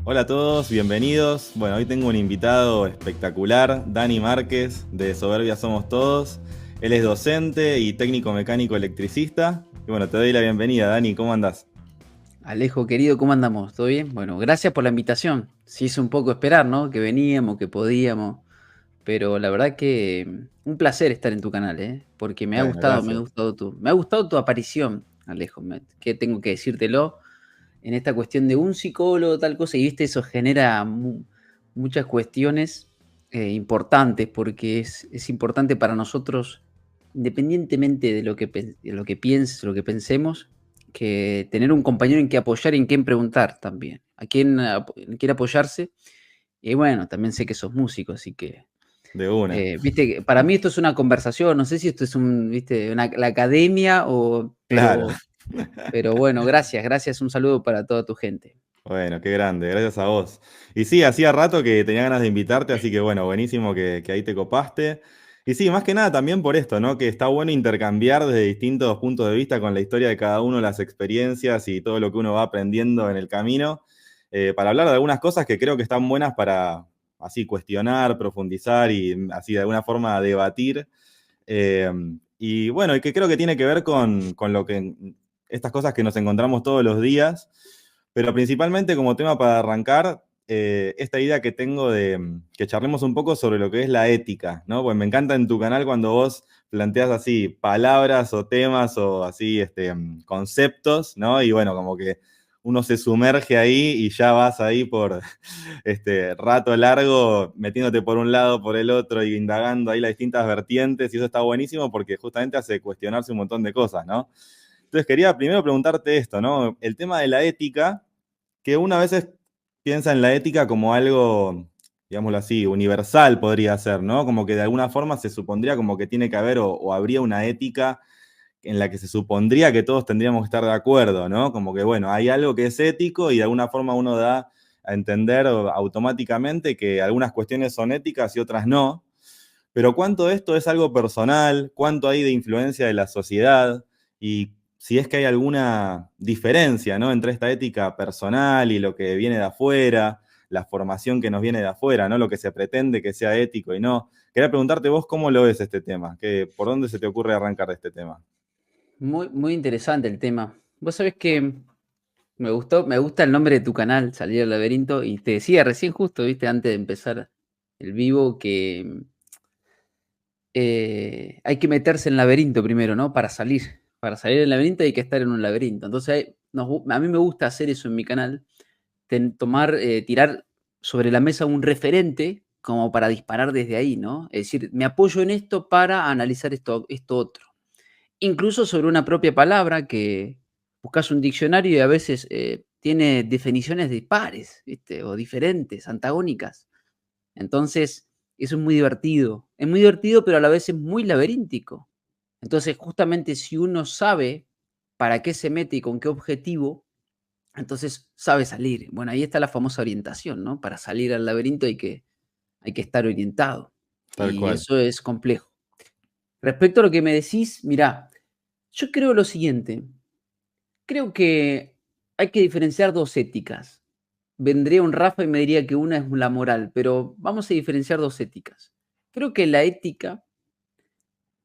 Hola a todos, bienvenidos. Bueno, hoy tengo un invitado espectacular, Dani Márquez, de Soberbia Somos Todos. Él es docente y técnico mecánico electricista. Y bueno, te doy la bienvenida, Dani, ¿cómo andás? Alejo, querido, ¿cómo andamos? ¿Todo bien? Bueno, gracias por la invitación. Se hizo un poco esperar, ¿no? Que veníamos, que podíamos, pero la verdad que un placer estar en tu canal, ¿eh? Porque Bueno, gracias. me ha gustado tu aparición, Alejo. Que tengo que decírtelo en esta cuestión de un psicólogo, tal cosa, y viste, eso genera muchas cuestiones importantes, porque es importante para nosotros, independientemente de de lo que pienses, lo que pensemos, que tener un compañero en que apoyar y en quien preguntar también, en quién apoyarse. Y bueno, también sé que sos músico, así que, De una. viste, para mí esto es una conversación, no sé si esto es viste, la academia Claro. pero bueno, gracias, un saludo para toda tu gente. Bueno, qué grande, gracias a vos. Y sí, hacía rato que tenía ganas de invitarte, así que bueno, buenísimo que ahí te copaste. Y sí, más que nada también por esto, ¿no? Que está bueno intercambiar desde distintos puntos de vista con la historia de cada uno, las experiencias y todo lo que uno va aprendiendo en el camino, para hablar de algunas cosas que creo que están buenas para así cuestionar, profundizar y así de alguna forma debatir. Eh, y bueno, y que creo que tiene que ver con lo que estas cosas que nos encontramos todos los días, pero principalmente como tema para arrancar, esta idea que tengo de que charlemos un poco sobre lo que es la ética, ¿no? Pues me encanta en tu canal cuando vos planteas así palabras o temas o así conceptos, ¿no? Y bueno, como que uno se sumerge ahí y ya vas ahí por rato largo metiéndote por un lado, por el otro y indagando ahí las distintas vertientes, y eso está buenísimo porque justamente hace cuestionarse un montón de cosas, ¿no? Entonces quería primero preguntarte esto, ¿no? El tema de la ética, que una veces piensa en la ética como algo, digámoslo así, universal podría ser, ¿no? Como que de alguna forma se supondría como que tiene que haber o habría una ética en la que se supondría que todos tendríamos que estar de acuerdo, ¿no? Como que, bueno, hay algo que es ético y de alguna forma uno da a entender automáticamente que algunas cuestiones son éticas y otras no. Pero cuánto de esto es algo personal, cuánto hay de influencia de la sociedad y si es que hay alguna diferencia, ¿no? Entre esta ética personal y lo que viene de afuera, la formación que nos viene de afuera, ¿no? Lo que se pretende que sea ético y no. Quería preguntarte vos cómo lo ves este tema, ¿por dónde se te ocurre arrancar de este tema? Muy interesante el tema. Vos sabés que me gusta el nombre de tu canal, Salir al Laberinto, y te decía recién justo, viste, antes de empezar el vivo, que hay que meterse en el laberinto primero, ¿no? Para salir. Para salir del laberinto hay que estar en un laberinto. Entonces, a mí me gusta hacer eso en mi canal, tirar sobre la mesa un referente como para disparar desde ahí, ¿no? Es decir, me apoyo en esto para analizar esto otro. Incluso sobre una propia palabra que buscas un diccionario y a veces tiene definiciones dispares, ¿viste? O diferentes, antagónicas. Entonces, eso es muy divertido. Es muy divertido, pero a la vez es muy laberíntico. Entonces, justamente si uno sabe para qué se mete y con qué objetivo, entonces sabe salir. Bueno, ahí está la famosa orientación, ¿no? Para salir al laberinto hay que estar orientado. Tal Y cual. eso es complejo. Respecto a lo que me decís, mirá, yo creo lo siguiente. Creo que hay que diferenciar 2 éticas. Vendría un Rafa y me diría que una es la moral, pero vamos a diferenciar 2 éticas. Creo que la ética,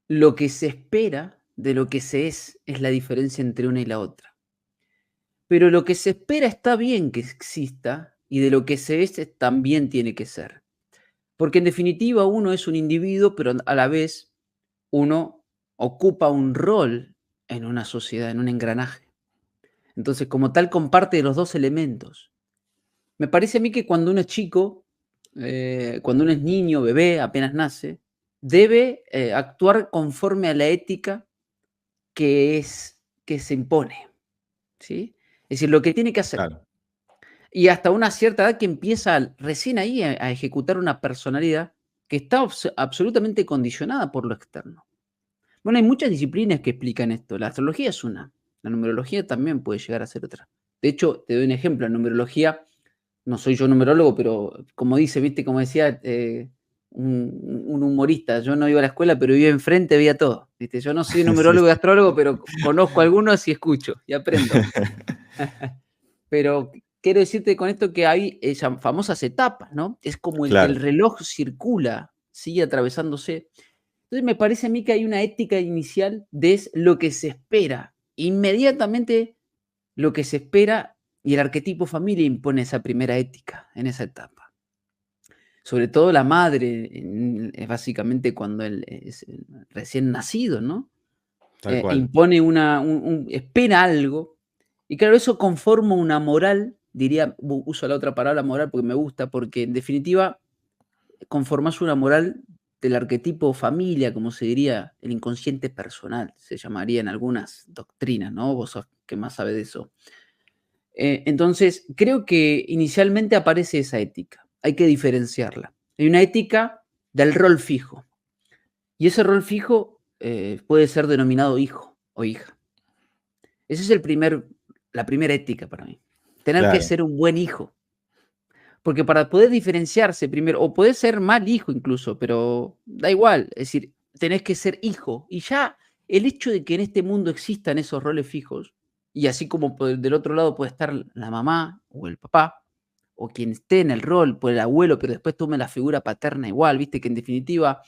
lo que se espera de lo que se es la diferencia entre una y la otra. Pero lo que se espera está bien que exista y de lo que se es también tiene que ser. Porque en definitiva uno es un individuo, pero a la vez uno ocupa un rol en una sociedad, en un engranaje. Entonces, como tal, comparte los 2 elementos. Me parece a mí que cuando uno es chico, cuando uno es niño, bebé, apenas nace, debe, actuar conforme a la ética que se impone, ¿sí? Es decir, lo que tiene que hacer. Claro. Y hasta una cierta edad que empieza recién ahí a ejecutar una personalidad que está absolutamente condicionada por lo externo. Bueno, hay muchas disciplinas que explican esto. La astrología es una. La numerología también puede llegar a ser otra. De hecho, te doy un ejemplo. La numerología, no soy yo numerólogo, pero como dice, viste, como decía un humorista, yo no iba a la escuela, pero iba enfrente, veía todo. ¿Viste? Yo no soy Sí, numerólogo y sí. astrólogo, pero conozco algunos y escucho y aprendo. Pero quiero decirte con esto que hay esas famosas etapas, ¿no? Es como el Claro, reloj circula, sigue atravesándose. Entonces me parece a mí que hay una ética inicial de es lo que se espera. Inmediatamente lo que se espera y el arquetipo familia impone esa primera ética en esa etapa. Sobre todo la madre, es básicamente cuando él es recién nacido, ¿no? tal cual. Impone espera algo, y claro, eso conforma una moral, diría, uso la otra palabra moral porque me gusta, porque en definitiva conformas una moral del arquetipo familia, como se diría, el inconsciente personal, se llamaría en algunas doctrinas, ¿no? Vos sos que más sabe de eso. Entonces, creo que inicialmente aparece esa ética, hay que diferenciarla. Hay una ética del rol fijo, y ese rol fijo puede ser denominado hijo o hija. Ese es la primera ética para mí. Tener que Claro, ser un buen hijo. Porque para poder diferenciarse primero, o puedes ser mal hijo incluso, pero da igual. Es decir, tenés que ser hijo. Y ya el hecho de que en este mundo existan esos roles fijos, y así como del otro lado puede estar la mamá o el papá, o quien esté en el rol, por el abuelo, pero después tome la figura paterna igual, viste que en definitiva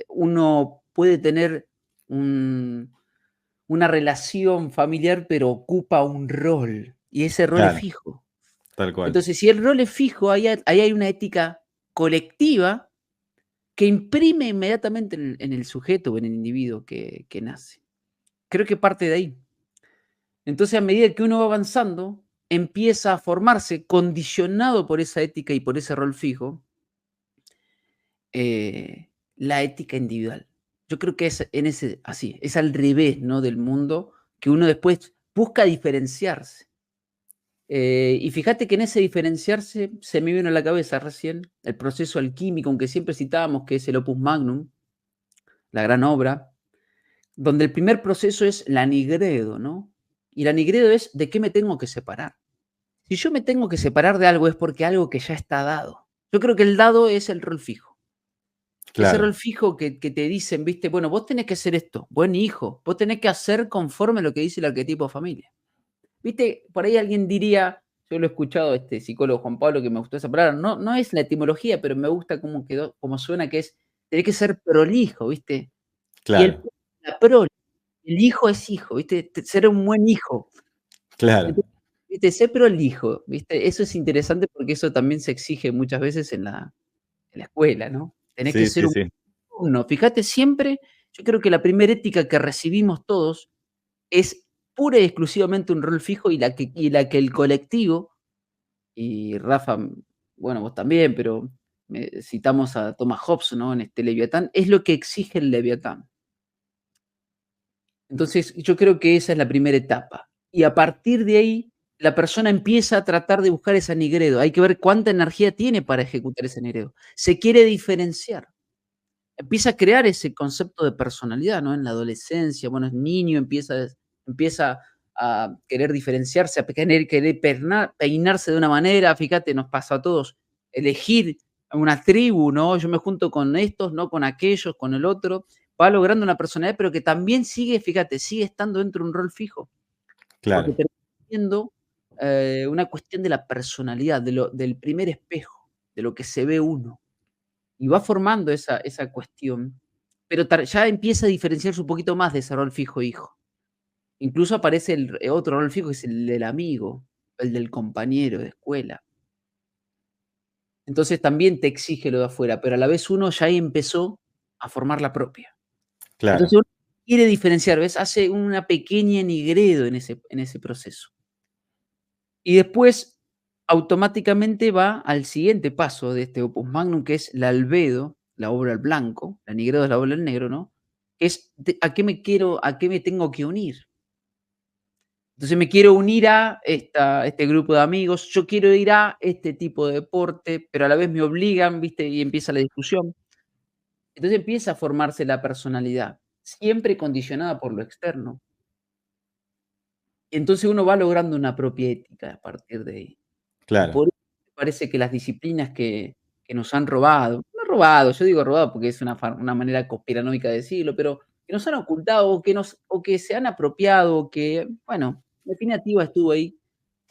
uno puede tener un, una relación familiar, pero ocupa un rol, y ese rol es claro, fijo. tal cual. Entonces, si el rol es fijo, ahí hay una ética colectiva que imprime inmediatamente en el sujeto o en el individuo que nace. Creo que parte de ahí. Entonces, a medida que uno va avanzando, empieza a formarse, condicionado por esa ética y por ese rol fijo, la ética individual. Yo creo que es en ese así, es al revés, ¿no?, del mundo, que uno después busca diferenciarse. Y fíjate que en ese diferenciarse se me vino a la cabeza recién el proceso alquímico, aunque siempre citábamos que es el Opus Magnum, la gran obra, donde el primer proceso es la nigredo, ¿no? Y la nigredo es de qué me tengo que separar. Si yo me tengo que separar de algo es porque algo que ya está dado. Yo creo que el dado es el rol fijo. Ese Claro, rol fijo que te dicen, viste, bueno, vos tenés que hacer esto, buen hijo, vos tenés que hacer conforme a lo que dice el arquetipo familia. Viste, por ahí alguien diría, yo lo he escuchado a este psicólogo Juan Pablo que me gustó esa palabra, no es la etimología, pero me gusta cómo quedó, cómo suena, que es, tenés que ser prolijo, ¿viste? Y claro, la prole, el hijo es hijo, ¿viste? Ser un buen hijo. claro. Entonces, ¿viste? Ser prolijo, ¿viste? Eso es interesante porque eso también se exige muchas veces en la escuela, ¿no? Tenés que Sí, ser sí, un sí. alumno. Fíjate siempre, yo creo que la primera ética que recibimos todos es pura y exclusivamente un rol fijo y la que el colectivo, y Rafa, bueno, vos también, pero citamos a Thomas Hobbes, ¿no? En este Leviatán, es lo que exige el Leviatán. Entonces, yo creo que esa es la primera etapa. Y a partir de ahí, la persona empieza a tratar de buscar esa nigredo. Hay que ver cuánta energía tiene para ejecutar ese nigredo. Se quiere diferenciar. Empieza a crear ese concepto de personalidad, ¿no? En la adolescencia, bueno, es niño, empieza a querer diferenciarse, a querer peinarse de una manera, fíjate, nos pasa a todos, elegir una tribu, ¿no? Yo me junto con estos, no con aquellos, con el otro, va logrando una personalidad, pero que también sigue, fíjate, sigue estando dentro de un rol fijo, porque Claro, termina siendo, una cuestión de la personalidad, del primer espejo, de lo que se ve uno. Y va formando esa cuestión, pero ya empieza a diferenciarse un poquito más de ese rol fijo hijo. Incluso aparece otro rol fijo, que es el del amigo, el del compañero de escuela. Entonces también te exige lo de afuera, pero a la vez uno ya ahí empezó a formar la propia. claro, Entonces uno quiere diferenciar, ¿ves? Hace una pequeña nigredo en ese proceso. Y después automáticamente va al siguiente paso de este opus magnum, que es la albedo, la obra al blanco, la nigredo es la obra al negro, ¿no? Que es a qué me tengo que unir. Entonces me quiero unir a este grupo de amigos, yo quiero ir a este tipo de deporte, pero a la vez me obligan, ¿viste? Y empieza la discusión. Entonces empieza a formarse la personalidad, siempre condicionada por lo externo. Entonces uno va logrando una propia ética a partir de ahí. Y claro. por eso me parece que las disciplinas que nos han robado, no robado, yo digo robado porque es una manera conspiranoica de decirlo, pero que nos han ocultado o que se han apropiado, o que, bueno, en definitiva estuvo ahí,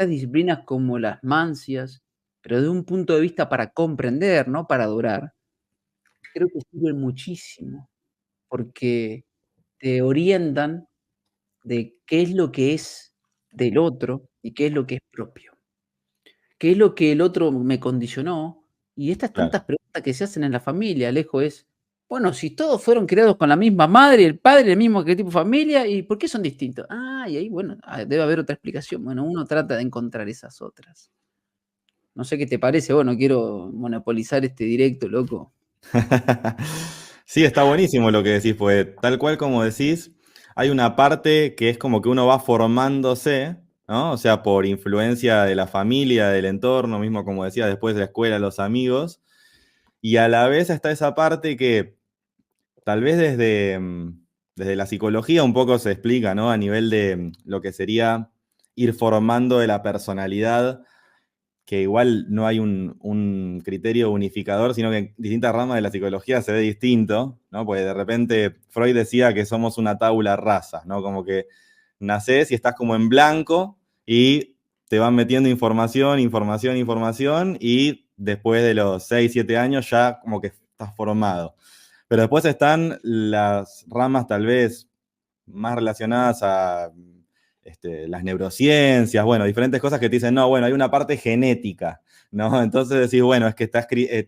estas disciplinas como las mancias, pero desde un punto de vista para comprender, no para adorar, creo que sirven muchísimo, porque te orientan de qué es lo que es del otro y qué es lo que es propio. ¿Qué es lo que el otro me condicionó? Y estas tantas Claro. preguntas que se hacen en la familia, Alejo, es, bueno, si todos fueron creados con la misma madre, el padre, el mismo que tipo de familia, ¿y por qué son distintos? Ah, y ahí, bueno, debe haber otra explicación. Bueno, uno trata de encontrar esas otras. No sé qué te parece, bueno, quiero monopolizar este directo, loco. Sí, está buenísimo lo que decís, pues tal cual como decís, hay una parte que es como que uno va formándose, ¿no? O sea, por influencia de la familia, del entorno, mismo como decía, después de la escuela, los amigos, y a la vez está esa parte que tal vez desde la psicología un poco se explica, ¿no? A nivel de lo que sería ir formando de la personalidad, que igual no hay un criterio unificador, sino que en distintas ramas de la psicología se ve distinto, ¿no? Porque de repente Freud decía que somos una tabula rasa, ¿no? Como que nacés y estás como en blanco y te van metiendo información, información, información y después de los 6 7 años ya como que estás formado. Pero después están las ramas tal vez más relacionadas a las neurociencias, bueno, diferentes cosas que te dicen, no, bueno, hay una parte genética, ¿no? Entonces decís, bueno, es que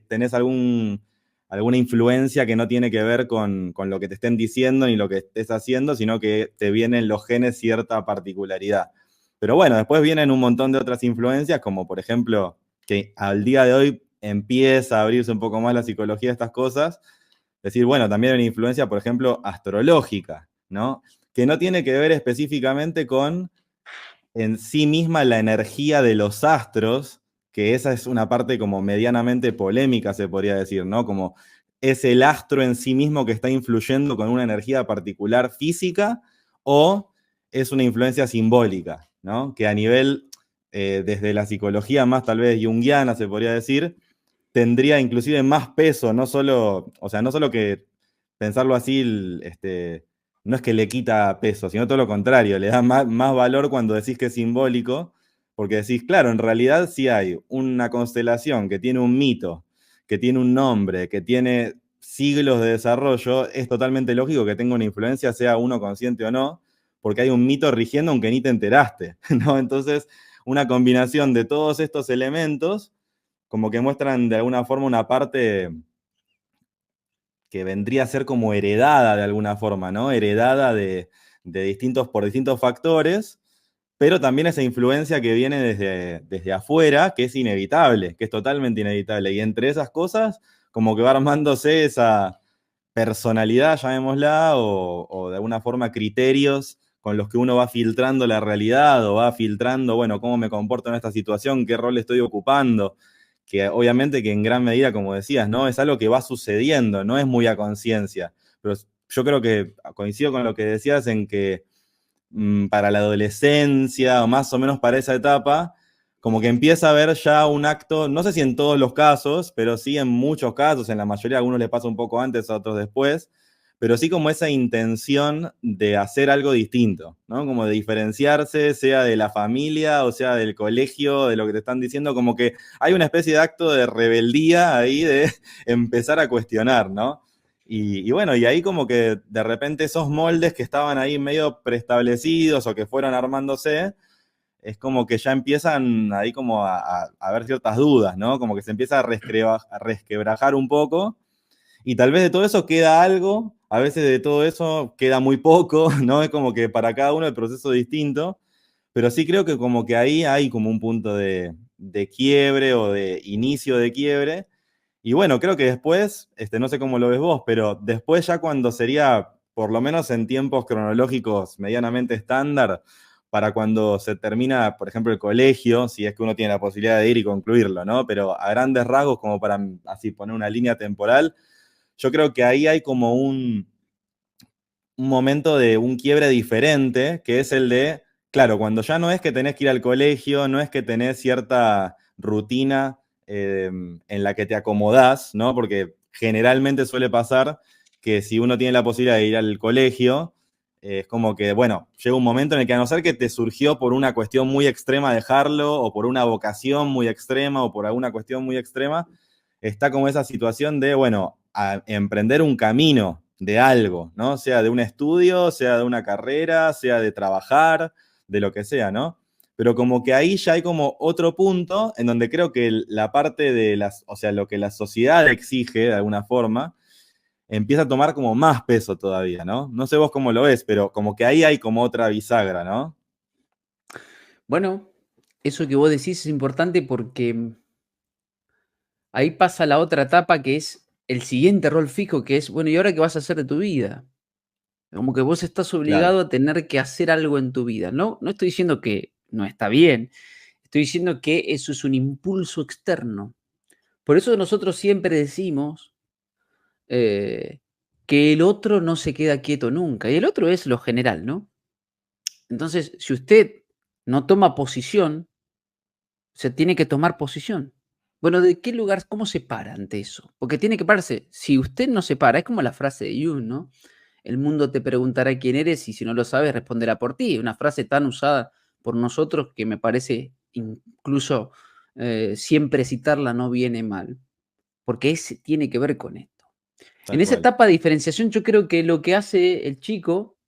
tenés alguna influencia que no tiene que ver con lo que te estén diciendo ni lo que estés haciendo, sino que te vienen los genes cierta particularidad. Pero bueno, después vienen un montón de otras influencias, como por ejemplo, que al día de hoy empieza a abrirse un poco más la psicología de estas cosas, decir, bueno, también hay una influencia, por ejemplo, astrológica, ¿no? Que no tiene que ver específicamente con en sí misma la energía de los astros, que esa es una parte como medianamente polémica, se podría decir, ¿no? Como es el astro en sí mismo que está influyendo con una energía particular física o es una influencia simbólica, ¿no? Que a nivel, desde la psicología más tal vez junguiana, se podría decir, tendría inclusive más peso, no solo, o sea, no solo que pensarlo así, no es que le quita peso, sino todo lo contrario, le da más valor cuando decís que es simbólico, porque decís, claro, en realidad sí hay una constelación que tiene un mito, que tiene un nombre, que tiene siglos de desarrollo, es totalmente lógico que tenga una influencia, sea uno consciente o no, porque hay un mito rigiendo aunque ni te enteraste, ¿no? Entonces, una combinación de todos estos elementos como que muestran de alguna forma una parte que vendría a ser como heredada de alguna forma, ¿no? Heredada por distintos factores, pero también esa influencia que viene desde afuera, que es inevitable, que es totalmente inevitable. Y entre esas cosas, como que va armándose esa personalidad, llamémosla, o de alguna forma criterios con los que uno va filtrando la realidad o va filtrando, bueno, cómo me comporto en esta situación, qué rol estoy ocupando, que obviamente que en gran medida, como decías, ¿no? Es algo que va sucediendo, no es muy a conciencia. Pero yo creo que coincido con lo que decías en que para la adolescencia o más o menos para esa etapa, como que empieza a haber ya un acto, no sé si en todos los casos, pero sí en muchos casos, en la mayoría a algunos les pasa un poco antes, a otros después, pero sí como esa intención de hacer algo distinto, ¿no? Como de diferenciarse, sea de la familia o sea del colegio, de lo que te están diciendo, como que hay una especie de acto de rebeldía ahí de empezar a cuestionar, ¿no? Y bueno, y ahí como que de repente esos moldes que estaban ahí medio preestablecidos o que fueron armándose, es como que ya empiezan ahí como a haber ciertas dudas, ¿no? Como que se empieza a resquebrajar un poco y tal vez de todo eso queda algo, a veces de todo eso queda muy poco, ¿no? Es como que para cada uno el proceso es distinto, pero sí creo que como que ahí hay como un punto de quiebre o de inicio de quiebre. Y bueno, creo que después, no sé cómo lo ves vos, pero después ya cuando sería, por lo menos en tiempos cronológicos medianamente estándar, para cuando se termina, por ejemplo, el colegio, si es que uno tiene la posibilidad de ir y concluirlo, ¿no? Pero a grandes rasgos, como para así poner una línea temporal, yo creo que ahí hay como un momento de un quiebre diferente, que es el de, claro, cuando ya no es que tenés que ir al colegio, no es que tenés cierta rutina en la que te acomodás, ¿no? Porque generalmente suele pasar que si uno tiene la posibilidad de ir al colegio, es como que, bueno, llega un momento en el que a no ser que te surgió por una cuestión muy extrema dejarlo, o por una vocación muy extrema, o por alguna cuestión muy extrema, está como esa situación de, bueno, emprender un camino de algo, ¿no? Sea de un estudio, sea de una carrera, sea de trabajar, de lo que sea, ¿no? Pero como que ahí ya hay como otro punto en donde creo que la parte de las, o sea, lo que la sociedad exige de alguna forma, empieza a tomar como más peso todavía, ¿no? No sé vos cómo lo ves, pero como que ahí hay como otra bisagra, ¿no? Bueno, eso que vos decís es importante porque ahí pasa la otra etapa que es el siguiente rol fijo, que es, bueno, ¿y ahora qué vas a hacer de tu vida? Como que vos estás Claro, obligado a tener que hacer algo en tu vida. No estoy diciendo que no está bien, estoy diciendo que eso es un impulso externo. Por eso nosotros siempre decimos eh, que el otro no se queda quieto nunca. Y el otro es lo general, ¿no? Entonces, si usted no toma posición, se tiene que tomar posición. Bueno, ¿de qué lugar, cómo se para ante eso? Porque tiene que pararse. Si usted no se para, es como la frase de Jung, ¿no? El mundo te preguntará quién eres y si no lo sabes, responderá por ti. Una frase tan usada por nosotros que me parece incluso siempre citarla no viene mal, porque tiene que ver con esto. En tal esa cual. etapa de diferenciación, yo creo que lo que hace el chico,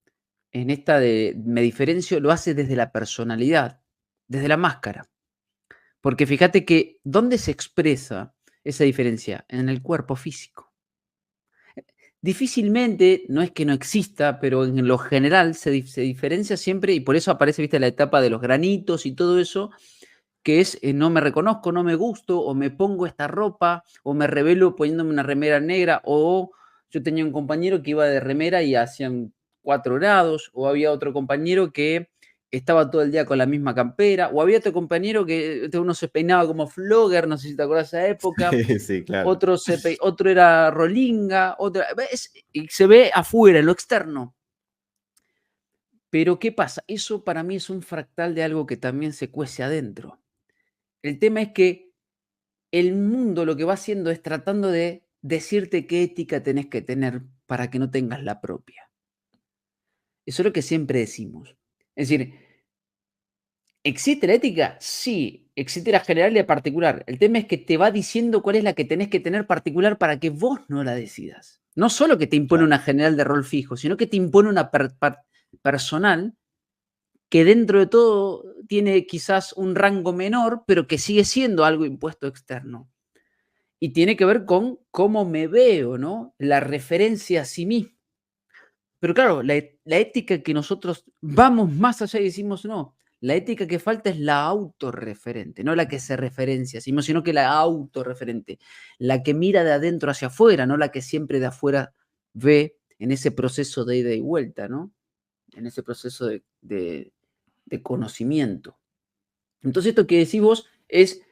en esta de me diferencio, lo hace desde la personalidad, desde la máscara. Porque fíjate que, ¿dónde se expresa esa diferencia? En el cuerpo físico. Difícilmente, no es que no exista, pero en lo general se diferencia siempre y por eso aparece, viste, la etapa de los granitos y todo eso, que es no me reconozco, no me gusto, o me pongo esta ropa, o me revelo poniéndome una remera negra, o yo tenía un compañero que iba de remera y hacían 4 grados, o había otro compañero que estaba todo el día con la misma campera, o había otro compañero que uno se peinaba como flogger, no sé si te acuerdas de esa época, Sí, claro. otro era rolinga, y se ve afuera, en lo externo. Pero ¿qué pasa? Eso para mí es un fractal de algo que también se cuece adentro. El tema es que el mundo lo que va haciendo es tratando de decirte qué ética tenés que tener para que no tengas la propia. Eso es lo que siempre decimos. Es decir, ¿existe la ética? Sí, existe la general y la particular. El tema es que te va diciendo cuál es la que tenés que tener particular para que vos no la decidas. No solo que te impone Claro, una general de rol fijo, sino que te impone una personal que dentro de todo tiene quizás un rango menor, pero que sigue siendo algo impuesto externo. Y tiene que ver con cómo me veo, ¿no? La referencia a sí mismo. Pero claro, la ética que nosotros vamos más allá y decimos, no, la ética que falta es la autorreferente, no la que se referencia a sí mismo, sino que la autorreferente, la que mira de adentro hacia afuera, no la que siempre de afuera ve en ese proceso de ida y vuelta, ¿no? En ese proceso de conocimiento. Entonces, esto que decís vos es,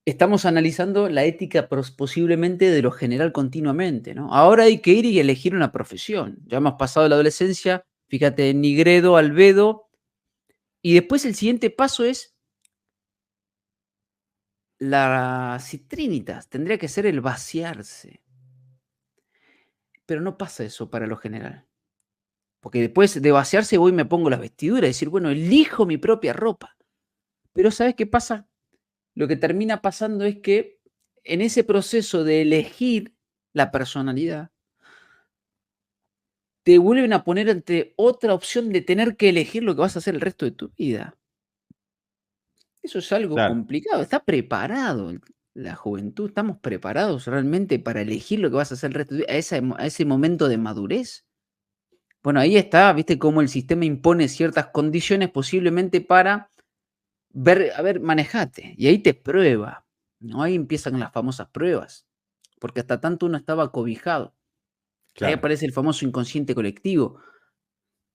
estamos analizando la ética posiblemente de lo general continuamente, ¿no? Ahora hay que ir y elegir una profesión. Ya hemos pasado la adolescencia, fíjate, Nigredo, Albedo, y después el siguiente paso es la citrinitas, tendría que ser el vaciarse, pero no pasa eso para lo general, porque después de vaciarse voy y me pongo las vestiduras y decir, bueno, elijo mi propia ropa, pero ¿sabes qué pasa? Lo que termina pasando es que en ese proceso de elegir la personalidad, te vuelven a poner ante otra opción de tener que elegir lo que vas a hacer el resto de tu vida. Eso es algo claro. complicado. ¿Está preparado la juventud? ¿Estamos preparados realmente para elegir lo que vas a hacer el resto de tu vida? A ese momento de madurez. Bueno, ahí está, viste cómo el sistema impone ciertas condiciones posiblemente para ver, a ver, manejate. Y ahí te prueba, ¿no? Ahí empiezan las famosas pruebas, porque hasta tanto uno estaba cobijado. Ahí Claro, aparece el famoso inconsciente colectivo.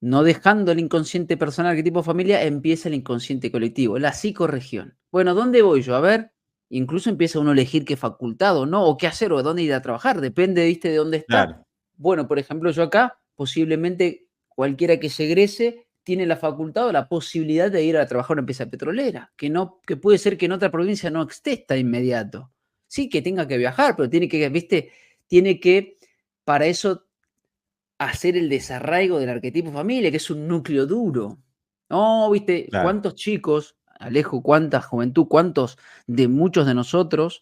No dejando el inconsciente personal, qué tipo de familia, empieza el inconsciente colectivo, la psicorregión. Bueno, ¿dónde voy yo? A ver, incluso empieza uno a elegir qué facultad o no, o qué hacer, o dónde ir a trabajar, depende, viste, de dónde está. claro, Bueno, por ejemplo, yo acá, posiblemente cualquiera que se egrese tiene la facultad o la posibilidad de ir a trabajar a una empresa petrolera, que puede ser que en otra provincia no esté está inmediato. Sí, que tenga que viajar, pero tiene que, viste, tiene que, para eso hacer el desarraigo del arquetipo familia, que es un núcleo duro. No, viste, Claro. cuántos chicos, Alejo, cuánta juventud, cuántos de muchos de nosotros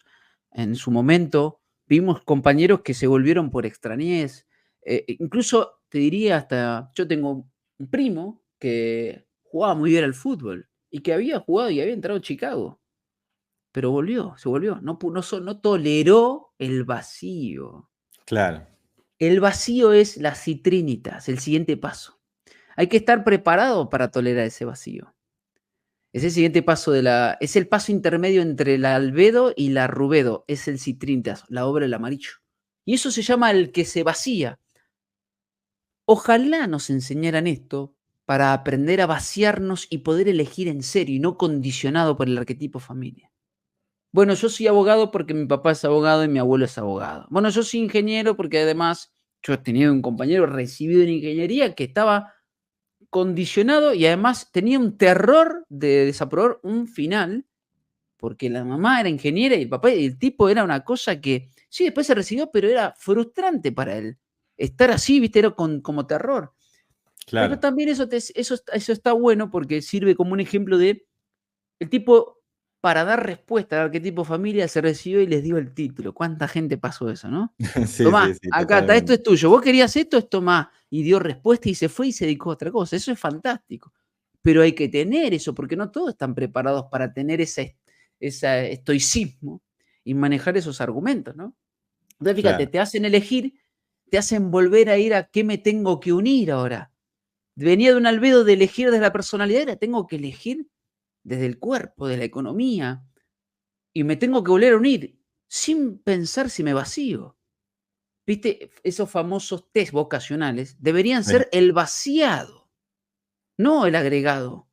en su momento vimos compañeros que se volvieron por extrañez. Incluso te diría hasta, yo tengo un primo que jugaba muy bien al fútbol y que había jugado y había entrado a Chicago, pero volvió, se volvió, no toleró el vacío. Claro. El vacío es la citrinitas, el siguiente paso. Hay que estar preparado para tolerar ese vacío. Es el siguiente paso es el paso intermedio entre la albedo y la rubedo, es el citrinitas, la obra del amarillo. Y eso se llama el que se vacía. Ojalá nos enseñaran esto para aprender a vaciarnos y poder elegir en serio y no condicionado por el arquetipo familia. Bueno, yo soy abogado porque mi papá es abogado y mi abuelo es abogado. Bueno, yo soy ingeniero porque además yo he tenido un compañero recibido en ingeniería que estaba condicionado y además tenía un terror de desaprobar un final porque la mamá era ingeniera y el papá y el tipo era una cosa que sí, después se recibió, pero era frustrante para él. Estar así, viste, era como terror. Pero Claro. también eso está bueno porque sirve como un ejemplo de el tipo, para dar respuesta al arquetipo familia, se recibió y les dio el título. ¿Cuánta gente pasó eso, no? Sí, Tomá, sí, sí, acá está, esto totalmente. es tuyo. Vos querías esto, es tomá. Y dio respuesta y se fue y se dedicó a otra cosa. Eso es fantástico. Pero hay que tener eso, porque no todos están preparados para tener ese estoicismo y manejar esos argumentos, ¿no? Entonces, fíjate, Claro. te hacen elegir, te hacen volver a ir a qué me tengo que unir ahora. Venía de un albedo de elegir desde la personalidad, ahora tengo que elegir desde el cuerpo, de la economía, y me tengo que volver a unir sin pensar si me vacío. ¿Viste? Esos famosos test vocacionales deberían Sí, ser el vaciado, no el agregado.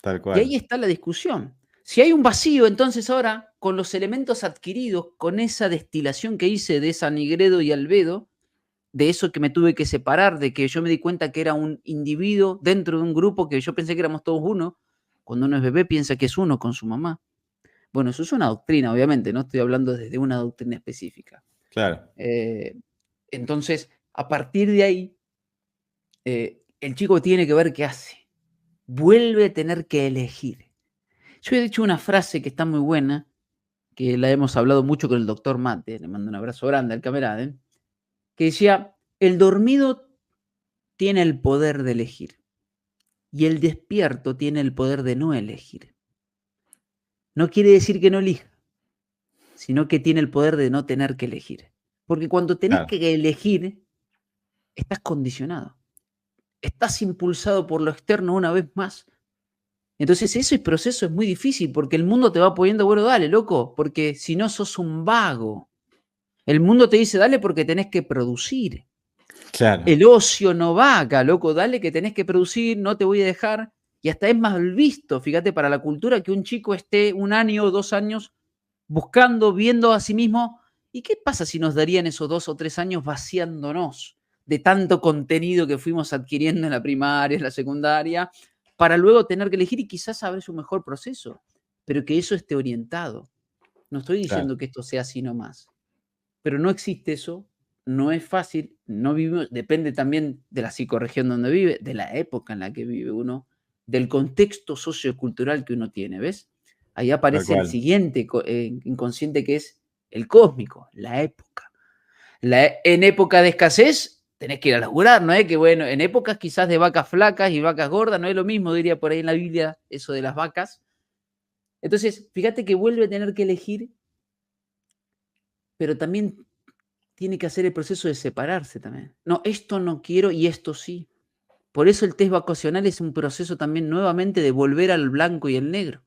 tal Y ahí cual. está la discusión. Si hay un vacío, entonces ahora, con los elementos adquiridos, con esa destilación que hice de San Nigredo y Albedo, de eso que me tuve que separar, de que yo me di cuenta que era un individuo dentro de un grupo que yo pensé que éramos todos uno, cuando uno es bebé piensa que es uno con su mamá. Bueno, eso es una doctrina, obviamente, no estoy hablando desde una doctrina específica. Claro. Eh, entonces, a partir de ahí, el chico tiene que ver qué hace. Vuelve a tener que elegir. Yo he dicho una frase que está muy buena, que la hemos hablado mucho con el doctor Mate, le mando un abrazo grande al camarada, que decía, el dormido tiene el poder de elegir y el despierto tiene el poder de no elegir. No quiere decir que no elija, sino que tiene el poder de no tener que elegir. Porque cuando tenés Claro. que elegir, estás condicionado. Estás impulsado por lo externo una vez más. Entonces ese proceso es muy difícil porque el mundo te va poniendo, bueno, dale, loco, porque si no sos un vago. El mundo te dice, dale porque tenés que producir. Claro. El ocio no va acá, loco, dale que tenés que producir, no te voy a dejar. Y hasta es mal visto, fíjate, para la cultura que un chico esté 1 año o 2 años buscando, viendo a sí mismo. ¿Y qué pasa si nos darían esos 2 o 3 años vaciándonos de tanto contenido que fuimos adquiriendo en la primaria, en la secundaria, para luego tener que elegir y quizás saber un mejor proceso, pero que eso esté orientado? No estoy Claro. diciendo que esto sea así nomás, pero no existe eso, no es fácil, no vivimos, depende también de la psicorregión donde vive, de la época en la que vive uno, del contexto sociocultural que uno tiene, ¿ves? Ahí Tal aparece el cual. siguiente inconsciente que es el cósmico, la época. En época de escasez tenés que ir a laburar, ¿no es? Que bueno, en épocas quizás de vacas flacas y vacas gordas, no es lo mismo, diría por ahí en la Biblia, eso de las vacas. Entonces, fíjate que vuelve a tener que elegir, pero también tiene que hacer el proceso de separarse también. No, esto no quiero y esto sí. Por eso el test vacacional es un proceso también nuevamente de volver al blanco y el negro,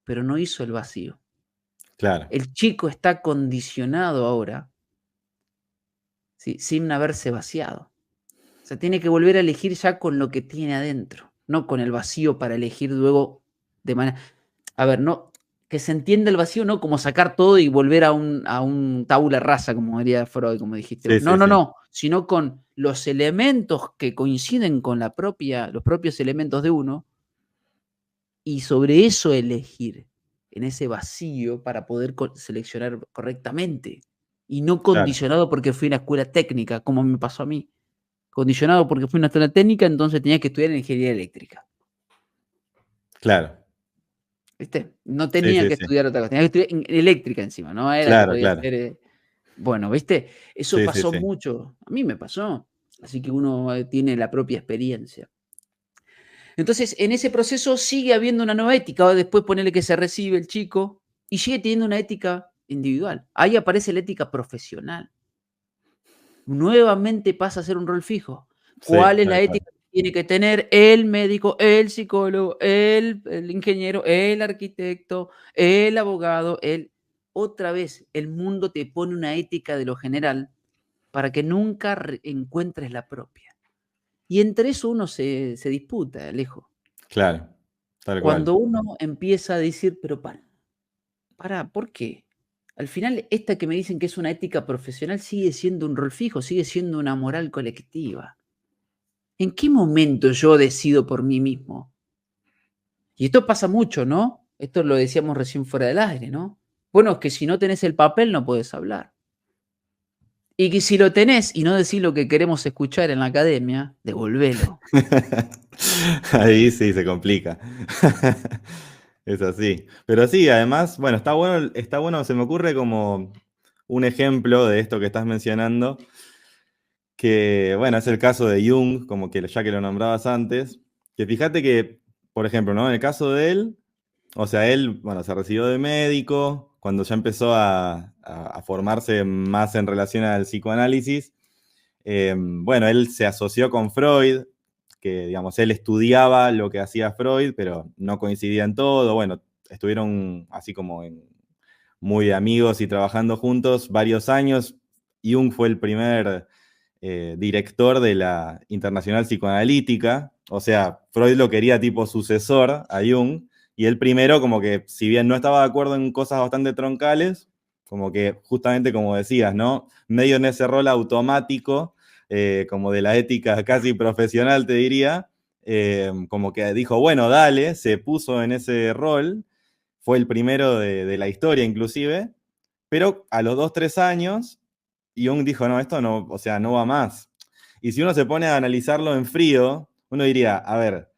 pero no hizo el vacío. Claro. El chico está condicionado ahora, ¿sí? Sin haberse vaciado. O sea, tiene que volver a elegir ya con lo que tiene adentro, no con el vacío para elegir luego de manera... A ver, no, que se entienda el vacío no como sacar todo y volver a un tabula rasa, como diría Freud, como dijiste vos. Sí, No, sí, no, sí. no, sino con los elementos que coinciden con los propios elementos de uno y sobre eso elegir en ese vacío para poder seleccionar correctamente y no Claro. condicionado porque fui a una escuela técnica, como me pasó a mí. condicionado porque fui a una escuela técnica, entonces tenía que estudiar ingeniería eléctrica, Claro. ¿viste? No Sí, tenía sí, que sí. estudiar otra cosa, tenía que estudiar eléctrica encima, no era que Claro, podía claro. ser, bueno, ¿viste? Eso Sí, sí, pasó sí. mucho, a mí me pasó, así que uno, tiene la propia experiencia. Entonces, en ese proceso sigue habiendo una nueva ética, o después ponele que se recibe el chico y sigue teniendo una ética individual. Ahí aparece la ética profesional. Nuevamente pasa a ser un rol fijo. Sí, ¿Cuál es tal la cual. ética que tiene que tener el médico, el psicólogo, el ingeniero, el arquitecto, el abogado? Otra vez, el mundo te pone una ética de lo general para que nunca encuentres la propia. Y entre eso uno se disputa, Alejo. Claro, tal cual. Cuando uno empieza a decir, pero para, ¿por qué? Al final, esta que me dicen que es una ética profesional sigue siendo un rol fijo, sigue siendo una moral colectiva. ¿En qué momento yo decido por mí mismo? Y esto pasa mucho, ¿no? Esto lo decíamos recién fuera del aire, ¿no? Bueno, es que si no tenés el papel no puedes hablar. Y que si lo tenés y no decís lo que queremos escuchar en la academia, devolvelo. Ahí sí se complica. Es así. Pero sí, además, bueno, está bueno, se me ocurre como un ejemplo de esto que estás mencionando, que, bueno, es el caso de Jung, como que ya que lo nombrabas antes, que fíjate que, por ejemplo, ¿no? En el caso de él, o sea, él, bueno, se recibió de médico, cuando ya empezó a formarse más en relación al psicoanálisis, bueno, él se asoció con Freud, que digamos, él estudiaba lo que hacía Freud, pero no coincidía en todo. Bueno, estuvieron así como muy amigos y trabajando juntos varios años. Jung fue el primer director de la Internacional Psicoanalítica, o sea, Freud lo quería tipo sucesor a Jung, y él primero como que, si bien no estaba de acuerdo en cosas bastante troncales, como que justamente como decías, ¿no? Medio en ese rol automático, como de la ética casi profesional, te diría, como que dijo, bueno, dale, se puso en ese rol, fue el primero de la historia inclusive, pero a los 2, 3 años, Jung dijo, no, esto no, o sea, no va más. Y si uno se pone a analizarlo en frío, uno diría, a ver,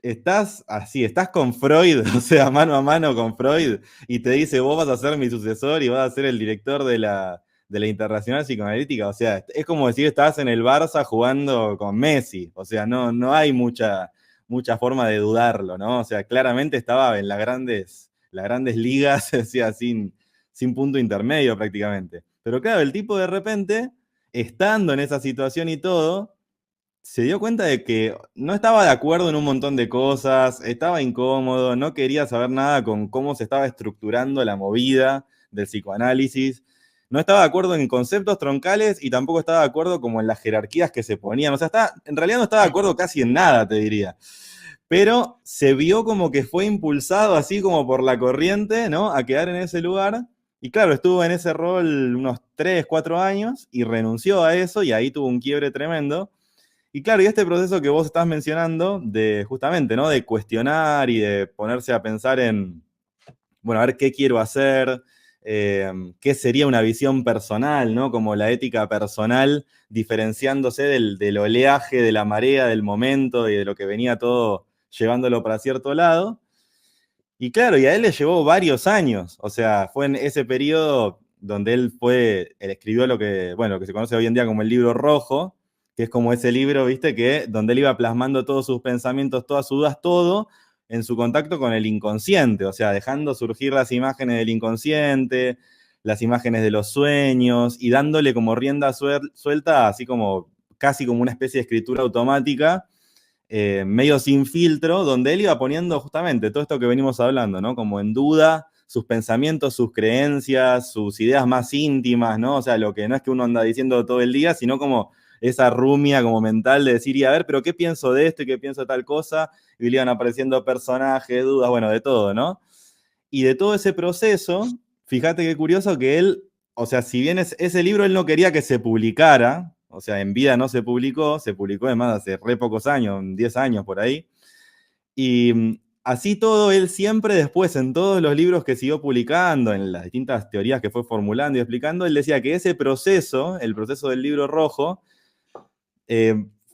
estás así, estás con Freud, o sea, mano a mano con Freud, y te dice, vos vas a ser mi sucesor y vas a ser el director de la Internacional Psicoanalítica. O sea, es como decir, estás en el Barça jugando con Messi. O sea, no hay mucha forma de dudarlo, ¿no? O sea, claramente estaba en las grandes ligas, o sea, sin punto intermedio prácticamente. Pero claro, el tipo de repente, estando en esa situación y todo, se dio cuenta de que no estaba de acuerdo en un montón de cosas, estaba incómodo, no quería saber nada con cómo se estaba estructurando la movida del psicoanálisis, no estaba de acuerdo en conceptos troncales y tampoco estaba de acuerdo como en las jerarquías que se ponían. O sea, en realidad no estaba de acuerdo casi en nada, te diría. Pero se vio como que fue impulsado así como por la corriente, ¿no? A quedar en ese lugar. Y claro, estuvo en ese rol unos 3, 4 años y renunció a eso y ahí tuvo un quiebre tremendo. Y claro, y este proceso que vos estás mencionando, de justamente, ¿no? De cuestionar y de ponerse a pensar en, bueno, a ver qué quiero hacer, qué sería una visión personal, ¿no? Como la ética personal, diferenciándose del oleaje, de la marea, del momento y de lo que venía todo llevándolo para cierto lado. Y claro, y a él le llevó varios años, o sea, fue en ese periodo donde él escribió bueno, lo que se conoce hoy en día como el Libro Rojo, que es como ese libro, viste, donde él iba plasmando todos sus pensamientos, todas sus dudas, todo en su contacto con el inconsciente, o sea, dejando surgir las imágenes del inconsciente, las imágenes de los sueños, y dándole como rienda suelta, así como casi como una especie de escritura automática, medio sin filtro, donde él iba poniendo justamente todo esto que venimos hablando, ¿no? Como en duda sus pensamientos, sus creencias, sus ideas más íntimas, ¿no? O sea, lo que no es que uno anda diciendo todo el día, sino como esa rumia como mental de decir, y a ver, pero ¿qué pienso de esto y qué pienso de tal cosa? Y le iban apareciendo personajes, dudas, bueno, de todo, ¿no? Y de todo ese proceso, fíjate qué curioso que él, o sea, si bien ese libro él no quería que se publicara, o sea, en vida no se publicó además hace re pocos años, 10 años por ahí, y así todo, él siempre después, en todos los libros que siguió publicando, en las distintas teorías que fue formulando y explicando, él decía que ese proceso, el proceso del Libro Rojo,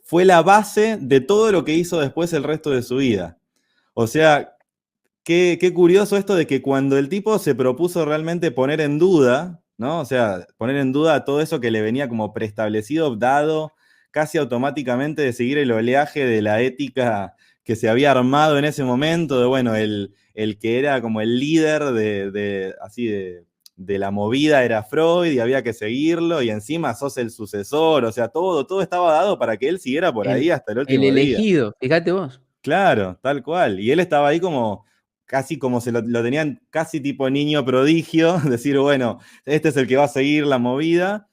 fue la base de todo lo que hizo después el resto de su vida. O sea, qué curioso esto de que cuando el tipo se propuso realmente poner en duda, ¿no? O sea, poner en duda todo eso que le venía como preestablecido, dado casi automáticamente de seguir el oleaje de la ética que se había armado en ese momento, de bueno, el que era como el líder así de la movida era Freud y había que seguirlo, y encima sos el sucesor, o sea, todo estaba dado para que él siguiera por ahí hasta el El último día. elegido, fíjate vos. Claro, tal cual. Y él estaba ahí como, casi como se lo tenían casi tipo niño prodigio, decir, bueno, este es el que va a seguir la movida.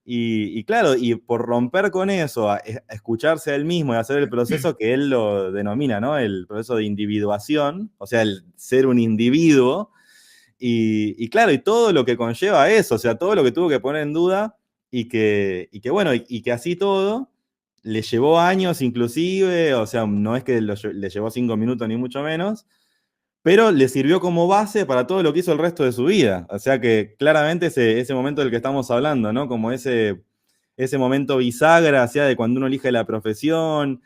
Y claro, y por romper con eso, a escucharse a él mismo y hacer el proceso que él lo denomina, ¿no? El proceso de individuación, o sea, el ser un individuo. Y claro, y todo lo que conlleva eso, o sea, todo lo que tuvo que poner en duda y que bueno, y que así todo le llevó años inclusive, o sea, no es que le llevó 5 minutos ni mucho menos, pero le sirvió como base para todo lo que hizo el resto de su vida. O sea que claramente ese momento del que estamos hablando, ¿no? Como ese momento bisagra, sea de cuando uno elige la profesión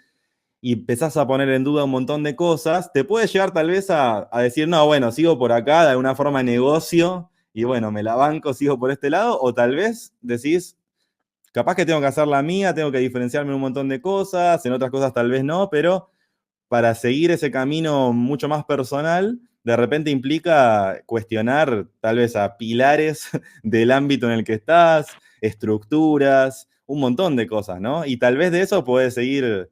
y empezás a poner en duda un montón de cosas, te puede llegar tal vez a decir, no, bueno, sigo por acá, de alguna forma negocio, y bueno, me la banco, sigo por este lado, o tal vez decís, capaz que tengo que hacer la mía, tengo que diferenciarme en un montón de cosas, en otras cosas tal vez no, pero para seguir ese camino mucho más personal, de repente implica cuestionar tal vez a pilares del ámbito en el que estás, estructuras, un montón de cosas, ¿no? Y tal vez de eso puede seguir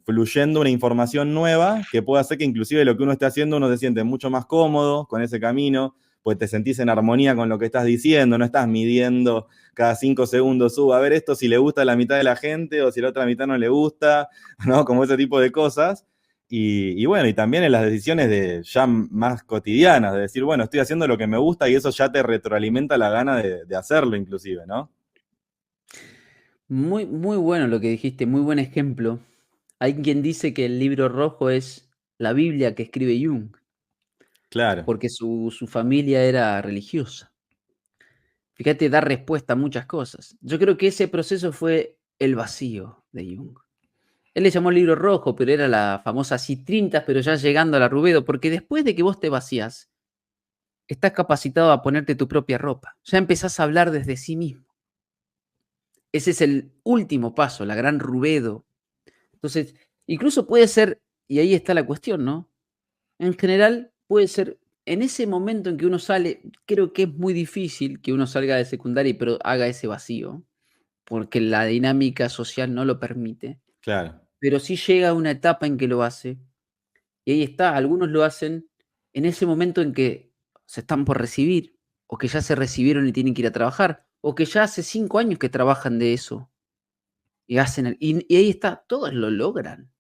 fluyendo una información nueva que puede hacer que inclusive lo que uno esté haciendo uno se siente mucho más cómodo con ese camino, pues te sentís en armonía con lo que estás diciendo, no estás midiendo cada 5 segundos, a ver esto si le gusta a la mitad de la gente o si a la otra mitad no le gusta, ¿no? Como ese tipo de cosas. Y bueno, y también en las decisiones de ya más cotidianas, de decir, bueno, estoy haciendo lo que me gusta y eso ya te retroalimenta la gana de hacerlo inclusive, ¿no? Muy, muy bueno lo que dijiste, muy buen ejemplo. Hay quien dice que el libro rojo es la Biblia que escribe Jung, Claro, porque su familia era religiosa. Fíjate, da respuesta a muchas cosas. Yo creo que ese proceso fue el vacío de Jung. Él le llamó libro rojo, pero era la famosa citrintas, pero ya llegando a la Rubedo, porque después de que vos te vacías, estás capacitado a ponerte tu propia ropa. Ya empezás a hablar desde sí mismo. Ese es el último paso, la gran Rubedo. Entonces, incluso puede ser, y ahí está la cuestión, ¿no? En general, puede ser, en ese momento en que uno sale, creo que es muy difícil que uno salga de secundaria, pero haga ese vacío, porque la dinámica social no lo permite. claro, Pero sí llega una etapa en que lo hace, y ahí está, algunos lo hacen en ese momento en que se están por recibir, o que ya se recibieron y tienen que ir a trabajar, o que ya hace 5 años que trabajan de eso, y hacen y ahí está, todos lo logran.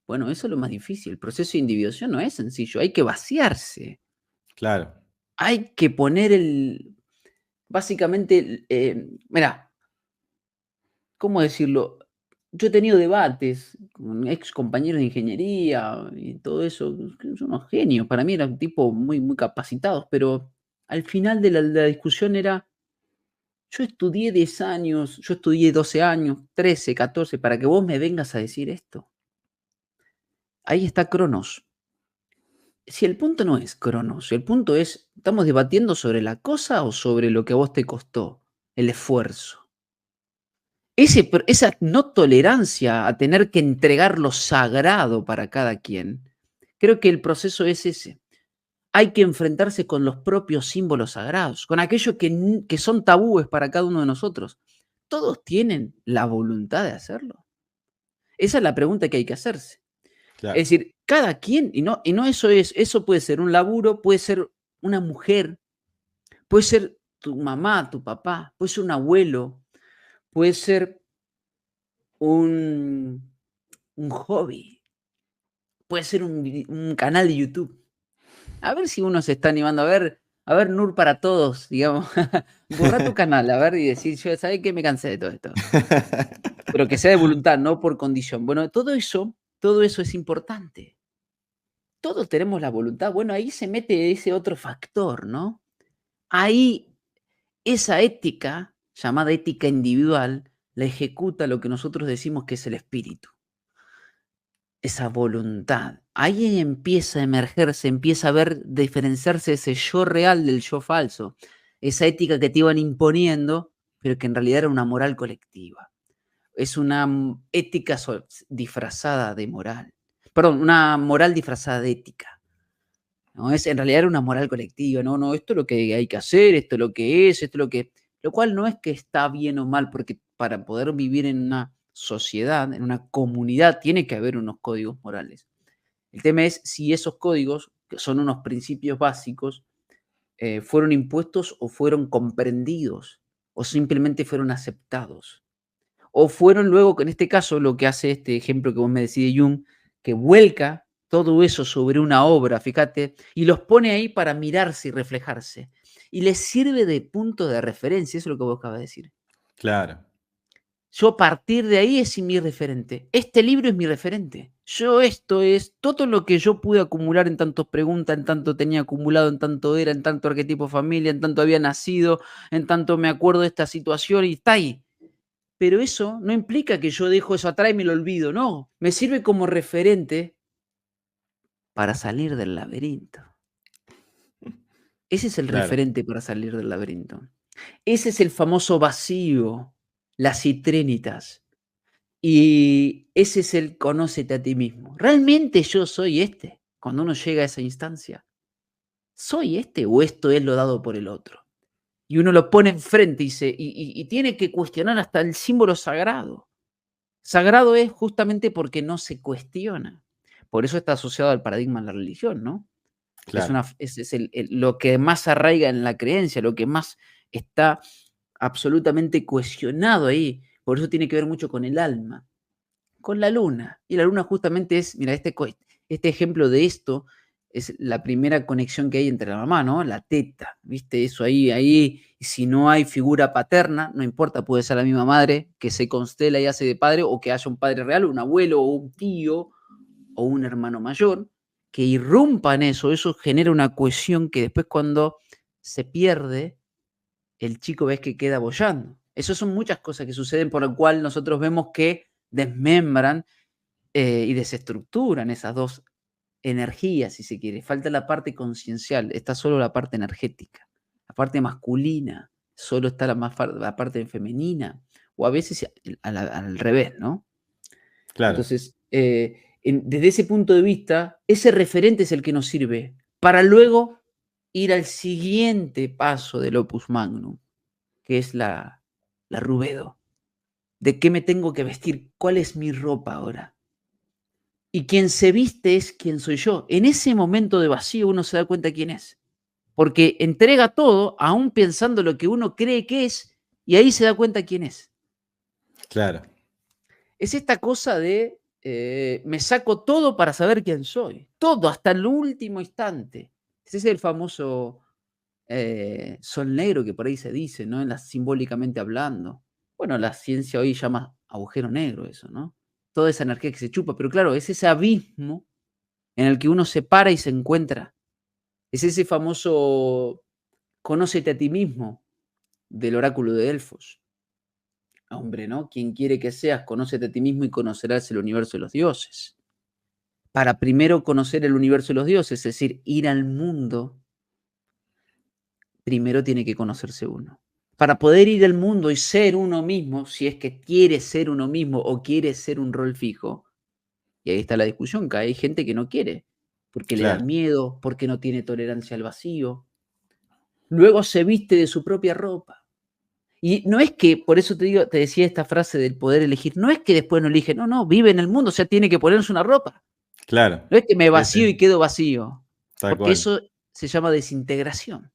Bueno, eso es lo más difícil, el proceso de individuación no es sencillo, hay que vaciarse, claro, hay que poner básicamente, mirá, ¿cómo decirlo? Yo he tenido debates con ex compañeros de ingeniería y todo eso, que son unos genios, para mí eran tipos muy, muy capacitados, pero al final de la discusión era, yo estudié 10 años, yo estudié 12 años, 13, 14, para que vos me vengas a decir esto. Ahí está Cronos. Si el punto no es Cronos, si el punto es, ¿estamos debatiendo sobre la cosa o sobre lo que a vos te costó, el esfuerzo? Esa no tolerancia a tener que entregar lo sagrado para cada quien, creo que el proceso es ese. Hay que enfrentarse con los propios símbolos sagrados, con aquellos que son tabúes para cada uno de nosotros. ¿Todos tienen la voluntad de hacerlo? Esa es la pregunta que hay que hacerse. claro, Es decir, cada quien, y no eso puede ser un laburo, puede ser una mujer, puede ser tu mamá, tu papá, puede ser un abuelo, puede ser un hobby, puede ser un canal de YouTube. A ver si uno se está animando, a ver, Nur para todos, digamos, borra tu canal, a ver, y decir: "Yo, ¿sabes qué? Me cansé de todo esto". Pero que sea de voluntad, no por condición. Bueno, todo eso es importante. Todos tenemos la voluntad. Bueno, ahí se mete ese otro factor, ¿no? Ahí, esa ética, llamada ética individual, la ejecuta lo que nosotros decimos que es el espíritu, esa voluntad. Ahí empieza a emergerse, empieza a ver, diferenciarse ese yo real del yo falso, esa ética que te iban imponiendo, pero que en realidad era una moral colectiva. Es una ética disfrazada de moral. Perdón, una moral disfrazada de ética. ¿No? En realidad era una moral colectiva. No, no, esto es lo que hay que hacer, esto es lo que es, esto es lo que. Lo cual no es que está bien o mal, porque para poder vivir en una sociedad, en una comunidad, tiene que haber unos códigos morales. El tema es si esos códigos, que son unos principios básicos, fueron impuestos o fueron comprendidos o simplemente fueron aceptados. O fueron luego, que en este caso, lo que hace este ejemplo que vos me decís de Jung, que vuelca todo eso sobre una obra, fíjate, y los pone ahí para mirarse y reflejarse. Y les sirve de punto de referencia, eso es lo que vos acabas de decir. Claro, Yo a partir de ahí es mi referente. Este libro es mi referente. Yo esto es todo lo que yo pude acumular en tantas preguntas, en tanto tenía acumulado, en tanto era, en tanto arquetipo familia, en tanto había nacido, en tanto me acuerdo de esta situación y está ahí. Pero eso no implica que yo dejo eso atrás y me lo olvido, no. Me sirve como referente para salir del laberinto. Ese es el claro, referente para salir del laberinto. Ese es el famoso vacío, las citrinitas. Y ese es el conócete a ti mismo. ¿Realmente yo soy este? Cuando uno llega a esa instancia, ¿soy este o esto es lo dado por el otro? Y uno lo pone enfrente y tiene que cuestionar hasta el símbolo sagrado. Sagrado es justamente porque no se cuestiona. Por eso está asociado al paradigma de la religión, ¿no? Porque claro, es lo que más arraiga en la creencia, lo que más está absolutamente cuestionado ahí. Por eso tiene que ver mucho con el alma, con la luna. Y la luna justamente es, mira, este ejemplo de esto es la primera conexión que hay entre la mamá, ¿no? La teta, ¿viste? Eso ahí, y si no hay figura paterna, no importa, puede ser la misma madre que se constela y hace de padre, o que haya un padre real, un abuelo, o un tío, o un hermano mayor, que irrumpa en eso genera una cohesión que después cuando se pierde, el chico ves que queda boyando. Esas son muchas cosas que suceden por lo cual nosotros vemos que desmembran y desestructuran esas dos energías, si se quiere. Falta la parte conciencial, está solo la parte energética, la parte masculina, solo está la parte femenina, o a veces al revés, ¿no? claro, Entonces, desde ese punto de vista, ese referente es el que nos sirve para luego ir al siguiente paso del opus magnum, que es la rubedo. ¿De qué me tengo que vestir? ¿Cuál es mi ropa ahora? Y quien se viste es quien soy yo. En ese momento de vacío uno se da cuenta quién es, porque entrega todo, aún pensando lo que uno cree que es, y ahí se da cuenta quién es. claro, Es esta cosa de me saco todo para saber quién soy, todo, hasta el último instante. Ese es el famoso sol negro que por ahí se dice, ¿no? Simbólicamente hablando. Bueno, la ciencia hoy llama agujero negro eso, ¿no? Toda esa energía que se chupa, pero claro, es ese abismo en el que uno se para y se encuentra. Es ese famoso conócete a ti mismo del oráculo de Delfos. Hombre, ¿no? Quien quiere que seas, conócete a ti mismo y conocerás el universo de los dioses. Para primero conocer el universo de los dioses, es decir, ir al mundo, primero tiene que conocerse uno. Para poder ir al mundo y ser uno mismo, si es que quiere ser uno mismo o quiere ser un rol fijo, y ahí está la discusión, que hay gente que no quiere, porque le da claro, miedo, porque no tiene tolerancia al vacío. Luego se viste de su propia ropa. Y no es que, por eso te decía esta frase del poder elegir, no es que después no elige, no, no, vive en el mundo, o sea, tiene que ponerse una ropa. claro. No es que me Sí, vacío y sí, quedo vacío, tal porque cual. eso se llama desintegración.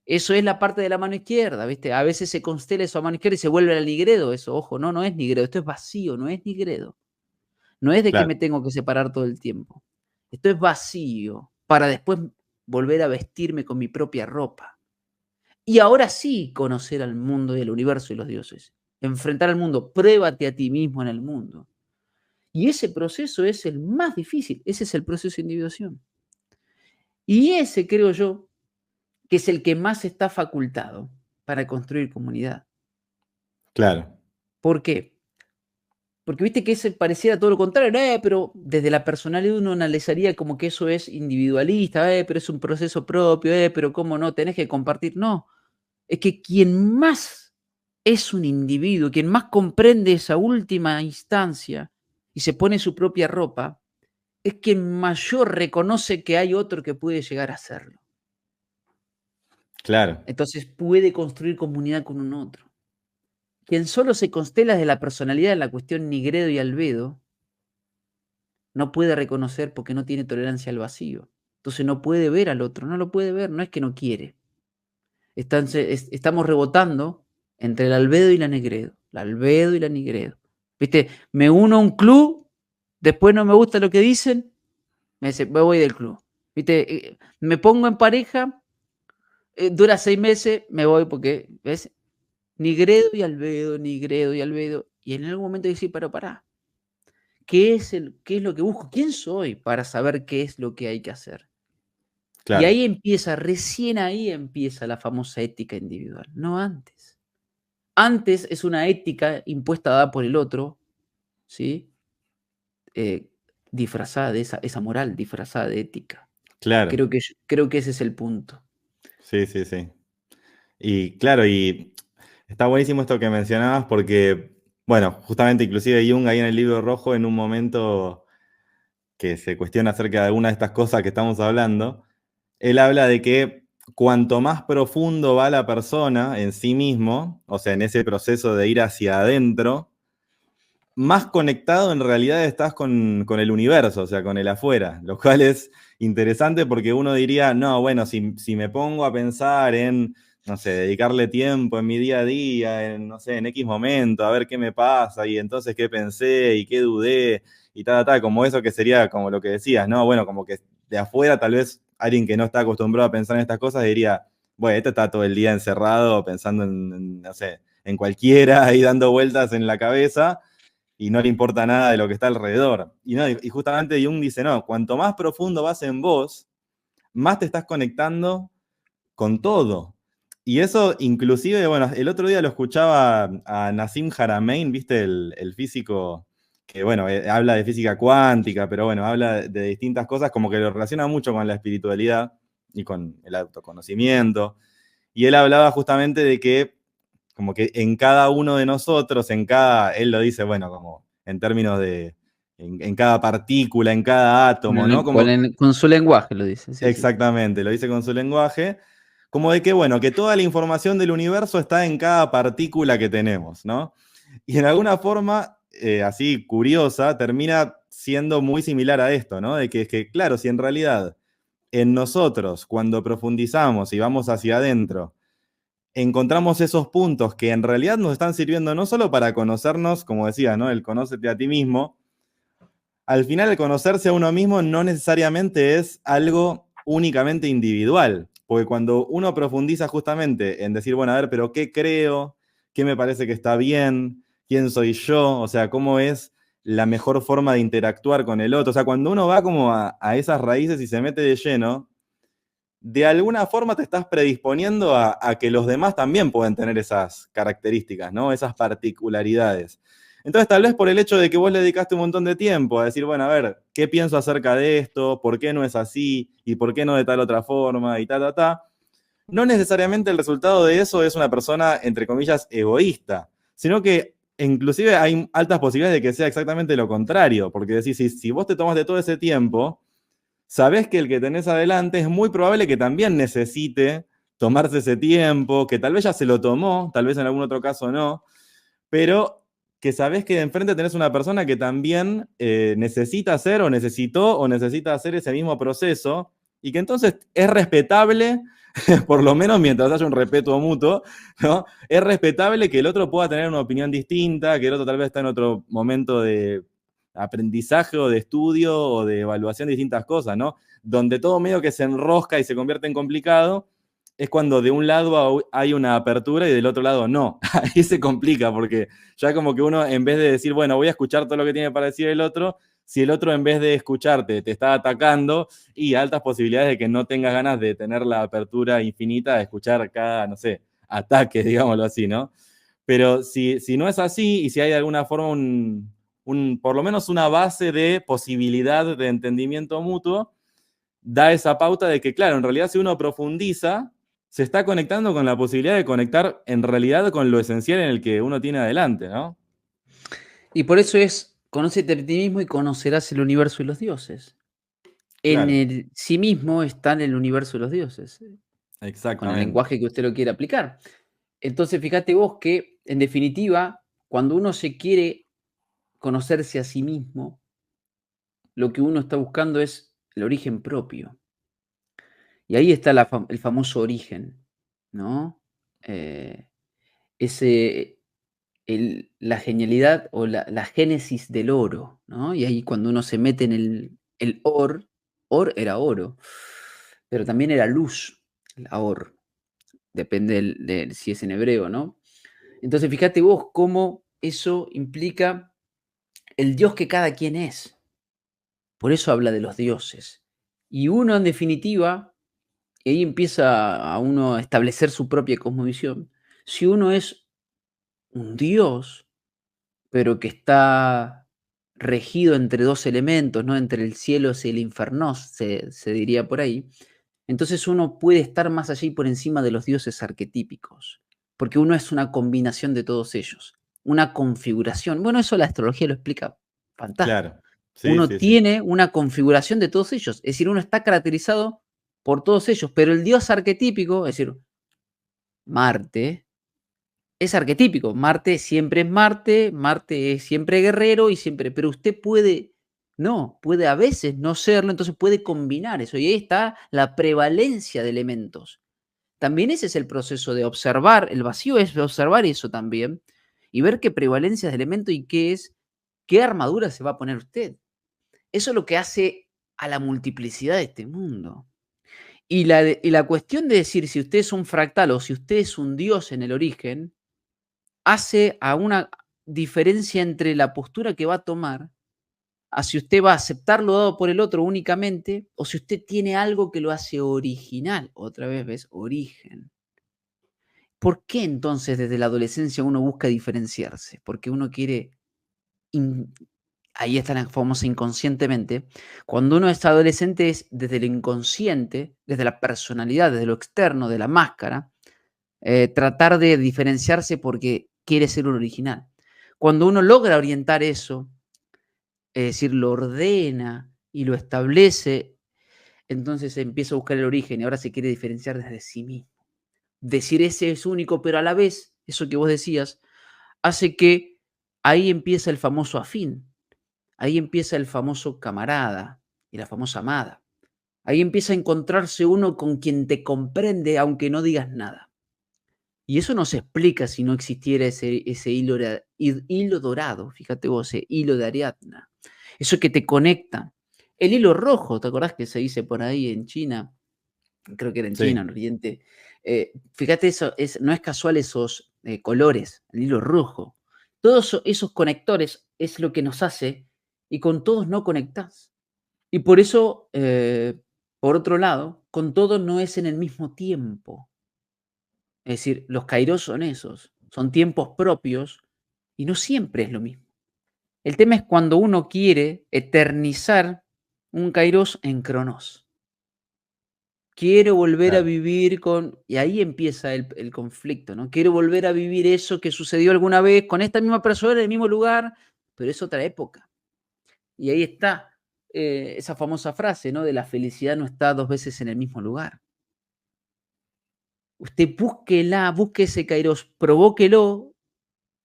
Eso es la parte de la mano izquierda, ¿viste? A veces se constela eso a mano izquierda y se vuelve al nigredo, eso, ojo, no, no es nigredo, esto es vacío, no es nigredo. No es de que Claro, me tengo que separar todo el tiempo. Esto es vacío para después volver a vestirme con mi propia ropa. Y ahora sí conocer al mundo y el universo y los dioses. Enfrentar al mundo, pruébate a ti mismo en el mundo. Y ese proceso es el más difícil, ese es el proceso de individuación. Y ese creo yo que es el que más está facultado para construir comunidad. claro. ¿Por qué? Porque viste que ese pareciera todo lo contrario, pero desde la personalidad uno analizaría como que eso es individualista, pero es un proceso propio, pero cómo no, tenés que compartir. No, es que quien más es un individuo, quien más comprende esa última instancia y se pone su propia ropa, es quien mayor reconoce que hay otro que puede llegar a hacerlo. Claro, Entonces puede construir comunidad con un otro. Quien solo se constela de la personalidad en la cuestión Nigredo y Albedo, no puede reconocer porque no tiene tolerancia al vacío. Entonces no puede ver al otro, no lo puede ver, no es que no quiere. Estamos rebotando entre el Albedo y la Negredo, la Albedo y la Nigredo. ¿Viste? Me uno a un club, después no me gusta lo que dicen, me voy del club. ¿Viste? Me pongo en pareja, dura 6 meses, me voy porque, ¿ves? Nigredo y Albedo, Nigredo y Albedo. Y en algún momento decir, pero pará, ¿qué es lo que busco? ¿Quién soy para saber qué es lo que hay que hacer? Y claro, ahí empieza, recién ahí empieza la famosa ética individual, no antes. Antes es una ética impuesta dada por el otro, ¿sí? Eh, disfrazada de esa moral disfrazada de ética. claro. Creo que ese es el punto. Sí, sí, sí. Y claro, y está buenísimo esto que mencionabas porque, bueno, justamente inclusive Jung ahí en el libro rojo, en un momento que se cuestiona acerca de alguna de estas cosas que estamos hablando, él habla de que cuanto más profundo va la persona en sí mismo, o sea, en ese proceso de ir hacia adentro, más conectado en realidad estás con el universo, o sea, con el afuera, lo cual es interesante porque uno diría, no, bueno, si me pongo a pensar en, no sé, dedicarle tiempo en mi día a día, en, no sé, en X momento, a ver qué me pasa y entonces qué pensé y qué dudé y tal, como eso que sería como lo que decías, ¿no? Bueno, como que de afuera tal vez alguien que no está acostumbrado a pensar en estas cosas diría, bueno, este está todo el día encerrado pensando no sé, en cualquiera ahí dando vueltas en la cabeza y no le importa nada de lo que está alrededor. Y, no, y justamente Jung dice, no, cuanto más profundo vas en vos, más te estás conectando con todo. Y eso inclusive, bueno, el otro día lo escuchaba a Nassim Haramein, viste, el físico que, bueno, habla de física cuántica, pero bueno, habla de distintas cosas, como que lo relaciona mucho con la espiritualidad y con el autoconocimiento. Y él hablaba justamente de que como que en cada uno de nosotros, él lo dice, bueno, como en términos de, en cada partícula, en cada átomo, ¿no? Con su lenguaje lo dice, sí, sí. Exactamente, lo dice con su lenguaje, como de que, bueno, que toda la información del universo está en cada partícula que tenemos, ¿no? Y en alguna forma, así curiosa, termina siendo muy similar a esto, ¿no? De que es que, claro, si en realidad en nosotros, cuando profundizamos y vamos hacia adentro, encontramos esos puntos que en realidad nos están sirviendo no solo para conocernos, como decía, ¿no? El conócete a ti mismo. Al final, el conocerse a uno mismo no necesariamente es algo únicamente individual, porque cuando uno profundiza justamente en decir, bueno, a ver, pero ¿qué creo? ¿Qué me parece que está bien? ¿Quién soy yo? O sea, ¿cómo es la mejor forma de interactuar con el otro? O sea, cuando uno va como a esas raíces y se mete de lleno, de alguna forma te estás predisponiendo a que los demás también pueden tener esas características, ¿no? Esas particularidades. Entonces, tal vez por el hecho de que vos le dedicaste un montón de tiempo a decir, bueno, a ver, ¿qué pienso acerca de esto? ¿Por qué no es así? ¿Y por qué no de tal otra forma? Y no necesariamente el resultado de eso es una persona, entre comillas, egoísta, sino que inclusive hay altas posibilidades de que sea exactamente lo contrario, porque decís, si vos te tomaste todo ese tiempo, sabés que el que tenés adelante es muy probable que también necesite tomarse ese tiempo, que tal vez ya se lo tomó, tal vez en algún otro caso no, pero que sabés que de enfrente tenés una persona que también necesita hacer o necesitó o necesita hacer ese mismo proceso y que entonces es respetable, por lo menos mientras haya un respeto mutuo, ¿no? Es respetable que el otro pueda tener una opinión distinta, que el otro tal vez está en otro momento de aprendizaje o de estudio o de evaluación de distintas cosas, ¿no? Donde todo medio que se enrosca y se convierte en complicado, es cuando de un lado hay una apertura y del otro lado no. Ahí se complica porque ya como que uno en vez de decir, bueno, voy a escuchar todo lo que tiene para decir el otro, si el otro en vez de escucharte te está atacando y altas posibilidades de que no tengas ganas de tener la apertura infinita de escuchar cada, no sé, ataque, digámoslo así, ¿no? Pero si no es así y si hay de alguna forma por lo menos una base de posibilidad de entendimiento mutuo, da esa pauta de que, claro, en realidad si uno profundiza, se está conectando con la posibilidad de conectar en realidad con lo esencial en el que uno tiene adelante, ¿no? Y por eso es, conócete a ti mismo y conocerás el universo y los dioses. En Claro, el sí mismo está en el universo de los dioses, con el exactamente. lenguaje que usted lo quiera aplicar. Entonces, fíjate vos que, en definitiva, cuando uno se quiere conocerse a sí mismo, lo que uno está buscando es el origen propio. Y ahí está el famoso origen, ¿no? Eh, ese, la genialidad o la génesis del oro, ¿no? Y ahí cuando uno se mete en el or era oro, pero también era luz, la or, depende de si es en hebreo, ¿no? Entonces, fíjate vos cómo eso implica el Dios que cada quien es. Por eso habla de los dioses. Y uno, en definitiva, y ahí empieza a uno a establecer su propia cosmovisión. Si uno es un dios, pero que está regido entre 2 elementos, ¿no? Entre el cielo y el infierno, se diría por ahí. Entonces uno puede estar más allá y por encima de los dioses arquetípicos, porque uno es una combinación de todos ellos, una configuración. Bueno, eso la astrología lo explica fantástico. Claro. Sí, Uno sí, sí. tiene una configuración de todos ellos, es decir, uno está caracterizado por todos ellos, pero el dios arquetípico, es decir, Marte, es arquetípico. Marte siempre es Marte, Marte es siempre guerrero y siempre, pero usted puede a veces no serlo, entonces puede combinar eso. Y ahí está la prevalencia de elementos. También ese es el proceso de observar, el vacío es observar eso también y ver qué prevalencia de elemento y qué armadura se va a poner usted. Eso es lo que hace a la multiplicidad de este mundo. Y la cuestión de decir si usted es un fractal o si usted es un dios en el origen, hace a una diferencia entre la postura que va a tomar, a si usted va a aceptar lo dado por el otro únicamente, o si usted tiene algo que lo hace original. Otra vez, ¿ves? Origen. ¿Por qué entonces desde la adolescencia uno busca diferenciarse? Porque uno quiere, in- ahí está la famosa inconscientemente. Cuando uno es adolescente es desde el inconsciente, desde la personalidad, desde lo externo, de la máscara, tratar de diferenciarse porque quiere ser un original. Cuando uno logra orientar eso, es decir, lo ordena y lo establece, entonces empieza a buscar el origen y ahora se quiere diferenciar desde sí mismo. Decir ese es único, pero a la vez, eso que vos decías, hace que ahí empieza el famoso afín, ahí empieza el famoso camarada y la famosa amada. Ahí empieza a encontrarse uno con quien te comprende aunque no digas nada. Y eso no se explica si no existiera ese hilo dorado, fíjate vos, ese hilo de Ariadna. Eso que te conecta. El hilo rojo, ¿te acordás que se dice por ahí en China? Creo que era en China, Sí, en Oriente. Fíjate eso, no es casual esos colores, el hilo rojo. Todos esos conectores es lo que nos hace y con todos no conectás. Y por eso, por otro lado, con todos no es en el mismo tiempo. Es decir, los kairos son esos, son tiempos propios y no siempre es lo mismo. El tema es cuando uno quiere eternizar un kairos en cronos. Quiero volver a claro. vivir con... Y ahí empieza el conflicto, ¿no? Quiero volver a vivir eso que sucedió alguna vez con esta misma persona en el mismo lugar, pero es otra época. Y ahí está esa famosa frase, ¿no? De la felicidad no está dos veces en el mismo lugar. Usted búsquela, busque ese kairos, provóquelo.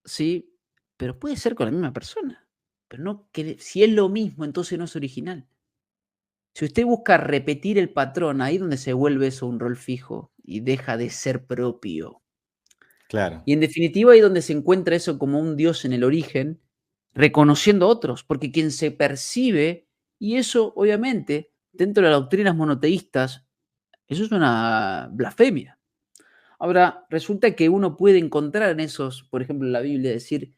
Sí, pero puede ser con la misma persona, pero no que si es lo mismo, entonces no es original. Si usted busca repetir el patrón, ahí donde se vuelve eso un rol fijo y deja de ser propio. Claro. Y en definitiva, ahí donde se encuentra eso como un Dios en el origen, reconociendo a otros, porque quien se percibe, y eso obviamente, dentro de las doctrinas monoteístas, eso es una blasfemia. Ahora, resulta que uno puede encontrar en esos, por ejemplo, en la Biblia, decir,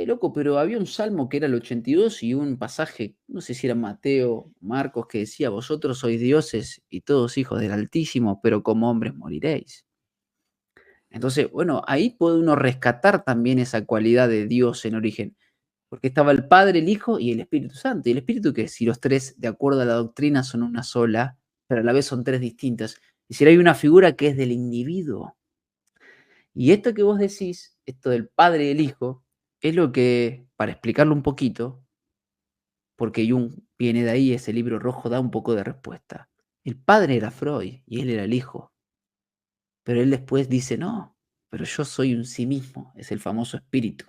loco, pero había un salmo que era el 82 y un pasaje, no sé si era Mateo, Marcos, que decía, vosotros sois dioses y todos hijos del Altísimo, pero como hombres moriréis. Entonces, bueno, ahí puede uno rescatar también esa cualidad de Dios en origen, porque estaba el Padre, el Hijo y el Espíritu Santo. ¿Y el Espíritu qué es? Si los tres, de acuerdo a la doctrina, son una sola, pero a la vez son tres distintas. Y si hay una figura que es del individuo. Y esto que vos decís, esto del Padre y el Hijo, es lo que, para explicarlo un poquito, porque Jung viene de ahí, ese libro rojo da un poco de respuesta. El padre era Freud y él era el hijo, pero él después dice, no, pero yo soy un sí mismo, es el famoso espíritu.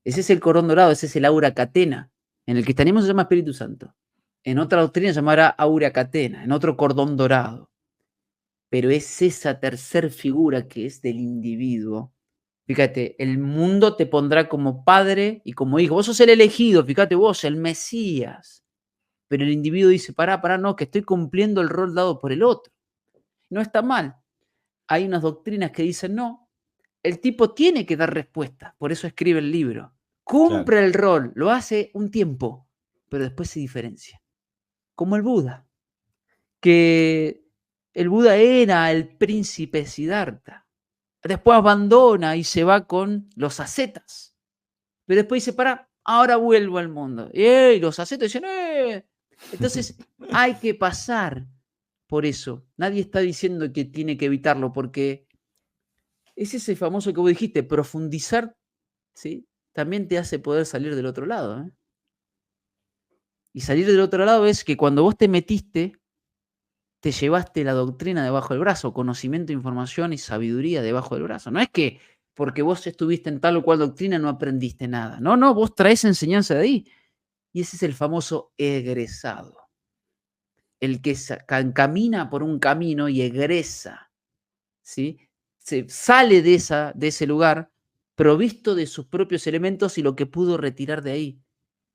Ese es el cordón dorado, ese es el aura catena. En el cristianismo se llama Espíritu Santo. En otra doctrina se llamará aura catena, en otro cordón dorado. Pero es esa tercer figura que es del individuo. Fíjate, el mundo te pondrá como padre y como hijo. Vos sos el elegido, fíjate vos, el Mesías. Pero el individuo dice, pará, no, que estoy cumpliendo el rol dado por el otro. No está mal. Hay unas doctrinas que dicen, no, el tipo tiene que dar respuesta, por eso escribe el libro. Claro, Cumple el rol, lo hace un tiempo, pero después se diferencia. Como el Buda, que el Buda era el príncipe Siddhartha. Después abandona y se va con los ascetas. Pero después dice, pará, ahora vuelvo al mundo. Y los ascetas dicen, ¡eh! Entonces hay que pasar por eso. Nadie está diciendo que tiene que evitarlo, porque es ese famoso que vos dijiste, profundizar, ¿sí? También te hace poder salir del otro lado, ¿eh? Y salir del otro lado es que cuando vos te metiste, te llevaste la doctrina debajo del brazo, conocimiento, información y sabiduría debajo del brazo. No es que porque vos estuviste en tal o cual doctrina no aprendiste nada. No, no, vos traes enseñanza de ahí. Y ese es el famoso egresado, el que camina por un camino y egresa, ¿sí? Se sale de ese lugar provisto de sus propios elementos y lo que pudo retirar de ahí.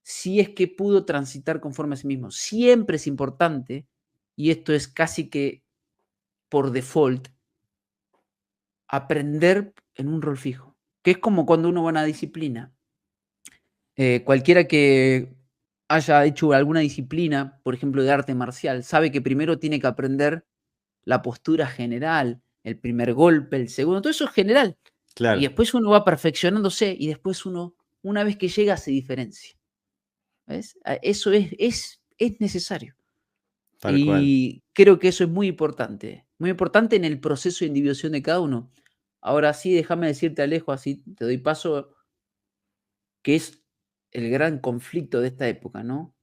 Si es que pudo transitar conforme a sí mismo. Siempre es importante, y esto es casi que por default, aprender en un rol fijo, que es como cuando uno va a una disciplina. Cualquiera que haya hecho alguna disciplina, por ejemplo, de arte marcial, sabe que primero tiene que aprender la postura general, el primer golpe, el segundo, todo eso es general. Y claro, después uno va perfeccionándose y después uno, una vez que llega, se diferencia. ¿Ves? Eso es necesario. tal cual. Y creo que eso es muy importante en el proceso de individuación de cada uno. Ahora sí, déjame decirte, Alejo, así te doy paso, que es el gran conflicto de esta época, ¿no?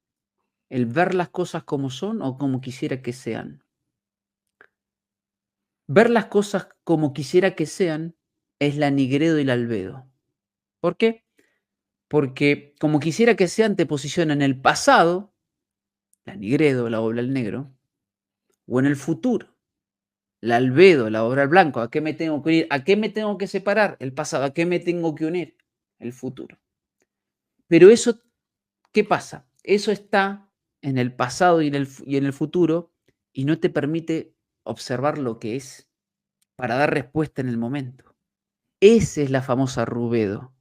El ver las cosas como son o como quisiera que sean. Ver las cosas como quisiera que sean es la nigredo y la albedo. ¿Por qué? Porque como quisiera que sean te posiciona en el pasado, la nigredo, la obra al negro, o en el futuro, la albedo, la obra al blanco. ¿A qué me tengo que unir? ¿A qué me tengo que separar? El pasado. ¿A qué me tengo que unir? El futuro. Pero eso, ¿qué pasa? Eso está en el pasado y en el futuro y no te permite observar lo que es para dar respuesta en el momento. Esa es la famosa rubedo,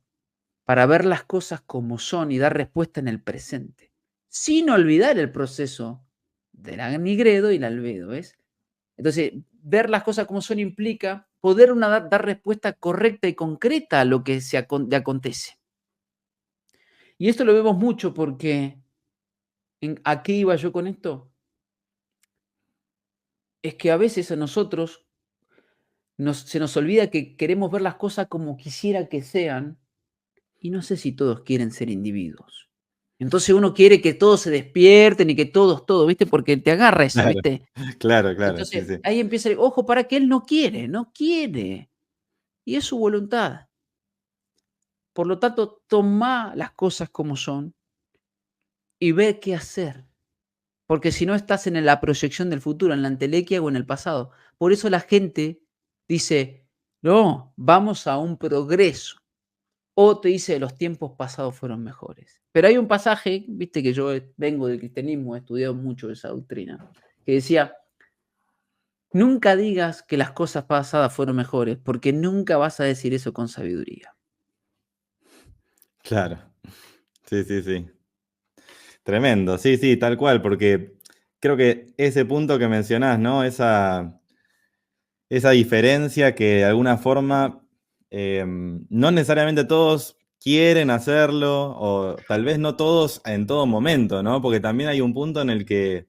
para ver las cosas como son y dar respuesta en el presente, sin olvidar el proceso del nigredo y la albedo, ¿ves? Entonces, ver las cosas como son implica poder dar respuesta correcta y concreta a lo que le acontece. Y esto lo vemos mucho porque, ¿a qué iba yo con esto? Es que a veces a nosotros se nos olvida que queremos ver las cosas como quisiera que sean, y no sé si todos quieren ser individuos. Entonces uno quiere que todos se despierten y que todos, ¿viste? Porque te agarra esa, Claro, ¿viste? claro, claro, sí, Entonces sí. ahí empieza el ojo para que él no quiere, no quiere. Y es su voluntad. Por lo tanto, toma las cosas como son y ve qué hacer. Porque si no estás en la proyección del futuro, en la entelequia o en el pasado. Por eso la gente dice, no, vamos a un progreso. O te dice, los tiempos pasados fueron mejores. Pero hay un pasaje, viste que yo vengo del cristianismo, he estudiado mucho esa doctrina, que decía, nunca digas que las cosas pasadas fueron mejores, porque nunca vas a decir eso con sabiduría. Claro. Sí, sí, sí. Tremendo, sí, sí, tal cual, porque creo que ese punto que mencionás, ¿no? esa diferencia que de alguna forma no necesariamente todos quieren hacerlo, o tal vez no todos en todo momento, ¿no? Porque también hay un punto en el que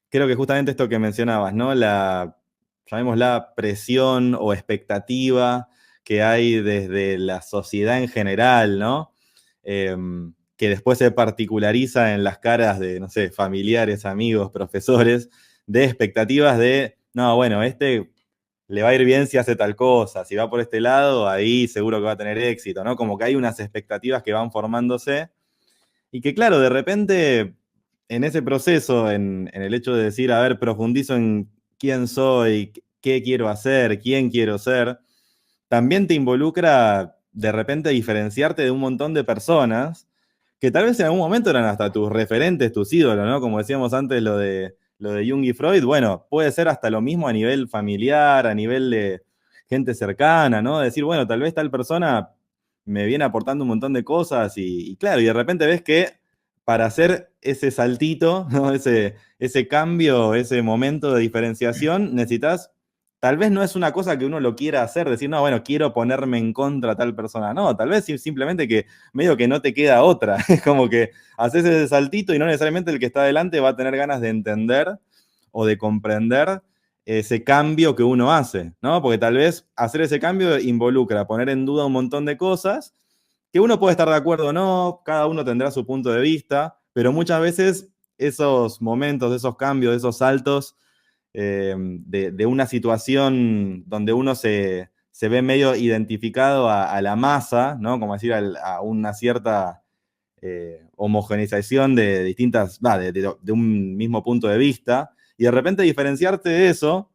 creo que justamente esto que mencionabas, ¿no? Llamémosla presión o expectativa que hay desde la sociedad en general, ¿no? Que después se particulariza en las caras de, no sé, familiares, amigos, profesores, de expectativas de, no, bueno, este le va a ir bien si hace tal cosa, si va por este lado, ahí seguro que va a tener éxito, ¿no? Como que hay unas expectativas que van formándose y que claro, de repente en ese proceso, en el hecho de decir, a ver, profundizo en quién soy, qué quiero hacer, quién quiero ser, también te involucra de repente diferenciarte de un montón de personas que tal vez en algún momento eran hasta tus referentes, tus ídolos, ¿no? Como decíamos antes, lo de Jung y Freud, bueno, puede ser hasta lo mismo a nivel familiar, a nivel de gente cercana, ¿no? Decir, bueno, tal vez tal persona me viene aportando un montón de cosas y claro, y de repente ves que para hacer ese saltito, ¿no? Ese cambio, ese momento de diferenciación, necesitas, tal vez no es una cosa que uno lo quiera hacer, decir, no, bueno, quiero ponerme en contra a tal persona. No, tal vez simplemente que medio que no te queda otra. Es como que haces ese saltito y no necesariamente el que está adelante va a tener ganas de entender o de comprender ese cambio que uno hace, ¿no? Porque tal vez hacer ese cambio involucra poner en duda un montón de cosas que uno puede estar de acuerdo o no, cada uno tendrá su punto de vista, pero muchas veces esos momentos, esos cambios, esos saltos de una situación donde uno se ve medio identificado a la masa, ¿no? Como decir, a una cierta homogeneización de distintas, de un mismo punto de vista, y de repente diferenciarte de eso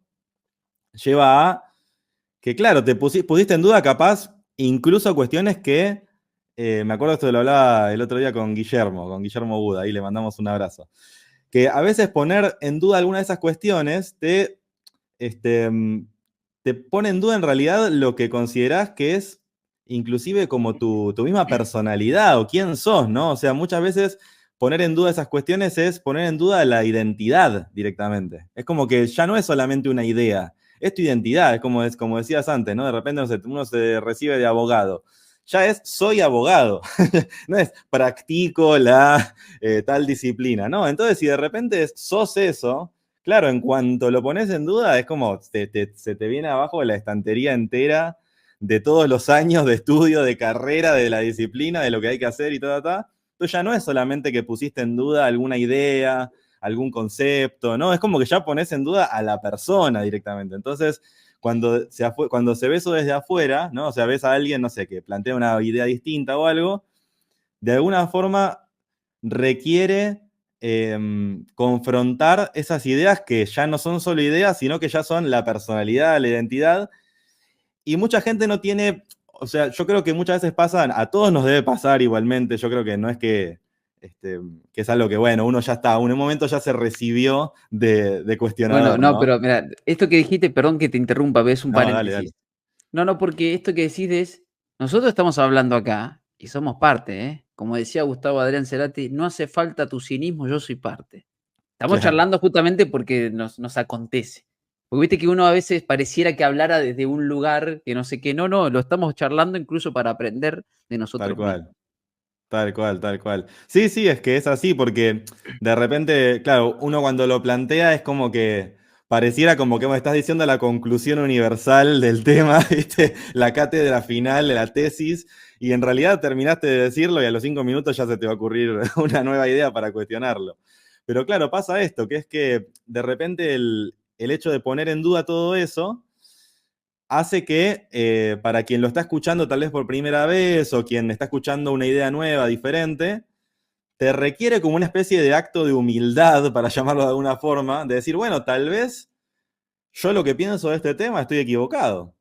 lleva a que, claro, te pusiste en duda capaz incluso cuestiones que, me acuerdo esto lo hablaba el otro día con Guillermo Buda, ahí le mandamos un abrazo, que a veces poner en duda alguna de esas cuestiones este, te pone en duda en realidad lo que considerás que es inclusive como tu misma personalidad o quién sos, ¿no? O sea, muchas veces poner en duda esas cuestiones es poner en duda la identidad directamente. Es como que ya no es solamente una idea, es tu identidad, es como decías antes, ¿no? De repente uno se recibe de abogado. Ya es, soy abogado, no es, practico tal disciplina, ¿no? Entonces, si de repente sos eso, claro, en cuanto lo pones en duda, es como se te viene abajo la estantería entera de todos los años de estudio, de carrera, de la disciplina, de lo que hay que hacer y todo, ta. Entonces ya no es solamente que pusiste en duda alguna idea, algún concepto, ¿no? Es como que ya pones en duda a la persona directamente. Entonces, cuando se ve eso desde afuera, ¿no? O sea, ves a alguien, no sé, que plantea una idea distinta o algo, de alguna forma requiere confrontar esas ideas que ya no son solo ideas, sino que ya son la personalidad, la identidad. Y mucha gente no tiene, o sea, yo creo que muchas veces pasan, a todos nos debe pasar igualmente, yo creo que no es que es algo que, bueno, uno ya está, en un momento ya se recibió de Bueno, cuestionador, no, ¿no? pero mira, esto que dijiste, perdón que te interrumpa, ves un No, dale, dale. paréntesis. No, no, porque esto que decís es, nosotros estamos hablando acá y somos parte, ¿eh? Como decía Gustavo Adrián Cerati, no hace falta tu cinismo, yo soy parte. Estamos Claro, charlando justamente porque nos acontece. Porque viste que uno a veces pareciera que hablara desde un lugar que no sé qué. No, no, lo estamos charlando incluso para aprender de tal nosotros cual. mismos. Tal cual, tal cual. Sí, sí, es que es así, porque de repente, claro, uno cuando lo plantea es como que pareciera como que me estás diciendo la conclusión universal del tema, ¿viste? La cátedra final de la tesis, y en realidad terminaste de decirlo y a los 5 minutos ya se te va a ocurrir una nueva idea para cuestionarlo. Pero claro, pasa esto, que es que de repente el hecho de poner en duda todo eso hace que para quien lo está escuchando tal vez por primera vez o quien está escuchando una idea nueva, diferente, te requiere como una especie de acto de humildad, para llamarlo de alguna forma, de decir, bueno, tal vez yo lo que pienso de este tema estoy equivocado.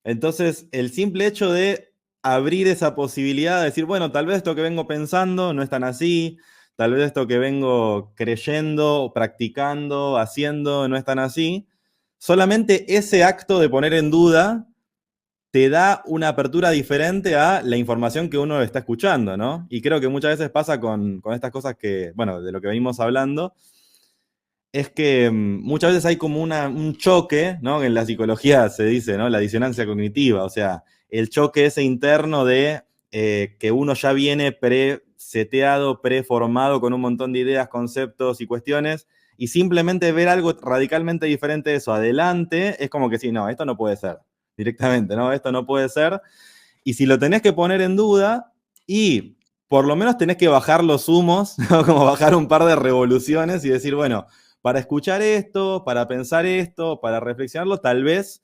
Entonces, el simple hecho de abrir esa posibilidad de decir, bueno, tal vez esto que vengo pensando no es tan así, tal vez esto que vengo creyendo, practicando, haciendo no es tan así, solamente ese acto de poner en duda te da una apertura diferente a la información que uno está escuchando, ¿no? Y creo que muchas veces pasa con estas cosas que, bueno, de lo que venimos hablando, es que muchas veces hay como un choque, ¿no? En la psicología se dice, ¿no? La disonancia cognitiva, o sea, el choque ese interno de que uno ya viene preseteado, preformado con un montón de ideas, conceptos y cuestiones, y simplemente ver algo radicalmente diferente de eso adelante, es como que sí, no, esto no puede ser, directamente, ¿no? Esto no puede ser. Y si lo tenés que poner en duda, y por lo menos tenés que bajar los humos, ¿no? Como bajar un par de revoluciones y decir, bueno, para escuchar esto, para pensar esto, para reflexionarlo, tal vez